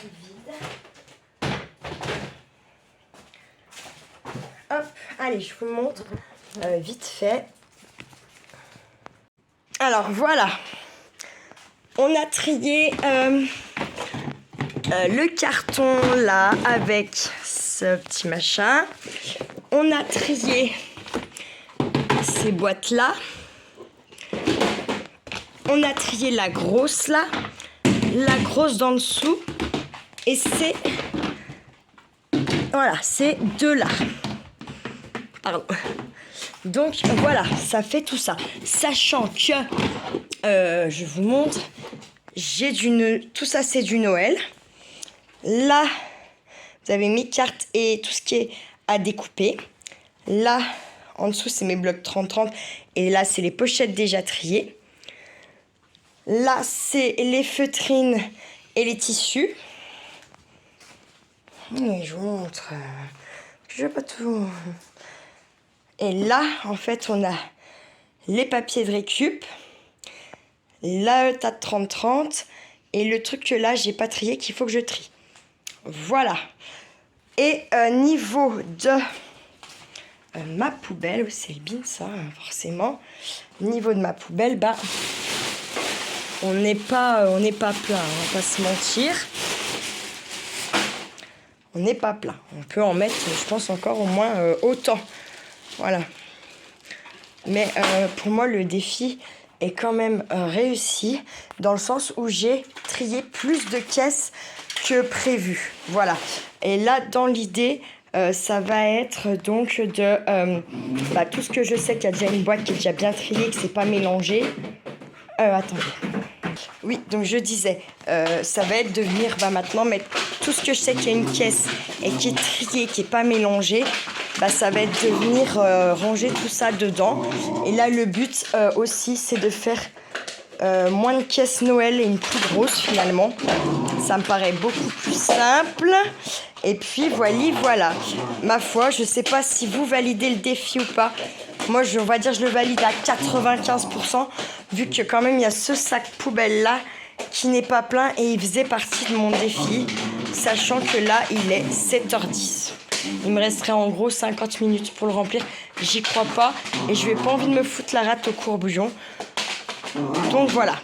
vide. Hop, allez, je vous montre vite fait. Alors, voilà. On a trié le carton là avec ce petit machin. On a trié ces boîtes là. On a trié la grosse là, la grosse d'en dessous. Et c'est... Voilà, ces deux-là. Pardon. Donc voilà, ça fait tout ça. Sachant que, je vous montre, j'ai tout ça c'est du Noël. Là, vous avez mes cartes et tout ce qui est à découper. Là, en dessous, c'est mes blocs 30-30. Et là, c'est les pochettes déjà triées. Là, c'est les feutrines et les tissus. Et je vous montre. Je vais pas tout... Et là, en fait, on a les papiers de récup, le tas de 30-30 et le truc que là, j'ai pas trié, qu'il faut que je trie. Voilà. Et niveau de ma poubelle, c'est le bin ça, hein, forcément. Niveau de ma poubelle, bah, on n'est pas plein, on va pas se mentir. On n'est pas plein. On peut en mettre, je pense, encore au moins autant. Voilà. Mais pour moi, le défi est quand même réussi dans le sens où j'ai trié plus de caisses que prévu. Voilà. Et là, dans l'idée, ça va être donc de tout ce que je sais qu'il y a déjà une boîte qui est déjà bien triée, que c'est pas mélangé. Attendez. Oui, donc je disais, ça va être de venir maintenant mettre tout ce que je sais qu'il y a une caisse et qui est triée, qui n'est pas mélangée. Ça va être de venir ranger tout ça dedans. Et là, le but aussi, c'est de faire moins de caisses Noël et une plus grosse finalement. Ça me paraît beaucoup plus simple. Et puis voilà. Ma foi, je ne sais pas si vous validez le défi ou pas. Moi, on va dire, je le valide à 95%, vu que quand même, il y a ce sac poubelle-là qui n'est pas plein et il faisait partie de mon défi, sachant que là, il est 7h10. Il me resterait en gros 50 minutes pour le remplir. J'y crois pas et je n'ai pas envie de me foutre la rate au courbouillon. Donc voilà.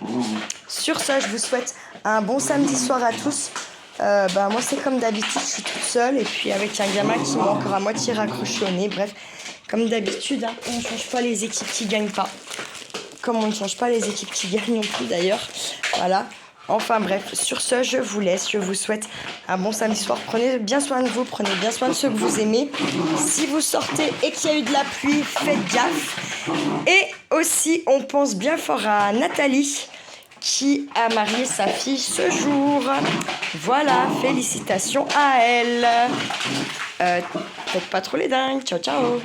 Sur ça, je vous souhaite un bon samedi soir à tous. Moi, c'est comme d'habitude, je suis toute seule et puis avec un gamin qui m'a encore à moitié raccroché au nez. Bref, comme d'habitude, hein, on ne change pas les équipes qui gagnent pas. Comme on ne change pas les équipes qui gagnent non plus d'ailleurs. Voilà. Enfin bref, sur ce, je vous laisse. Je vous souhaite un bon samedi soir. Prenez bien soin de vous, prenez bien soin de ceux que vous aimez. Si vous sortez et qu'il y a eu de la pluie, faites gaffe. Et aussi, on pense bien fort à Nathalie qui a marié sa fille ce jour. Voilà, félicitations à elle. Faites pas trop les dingues. Ciao, ciao.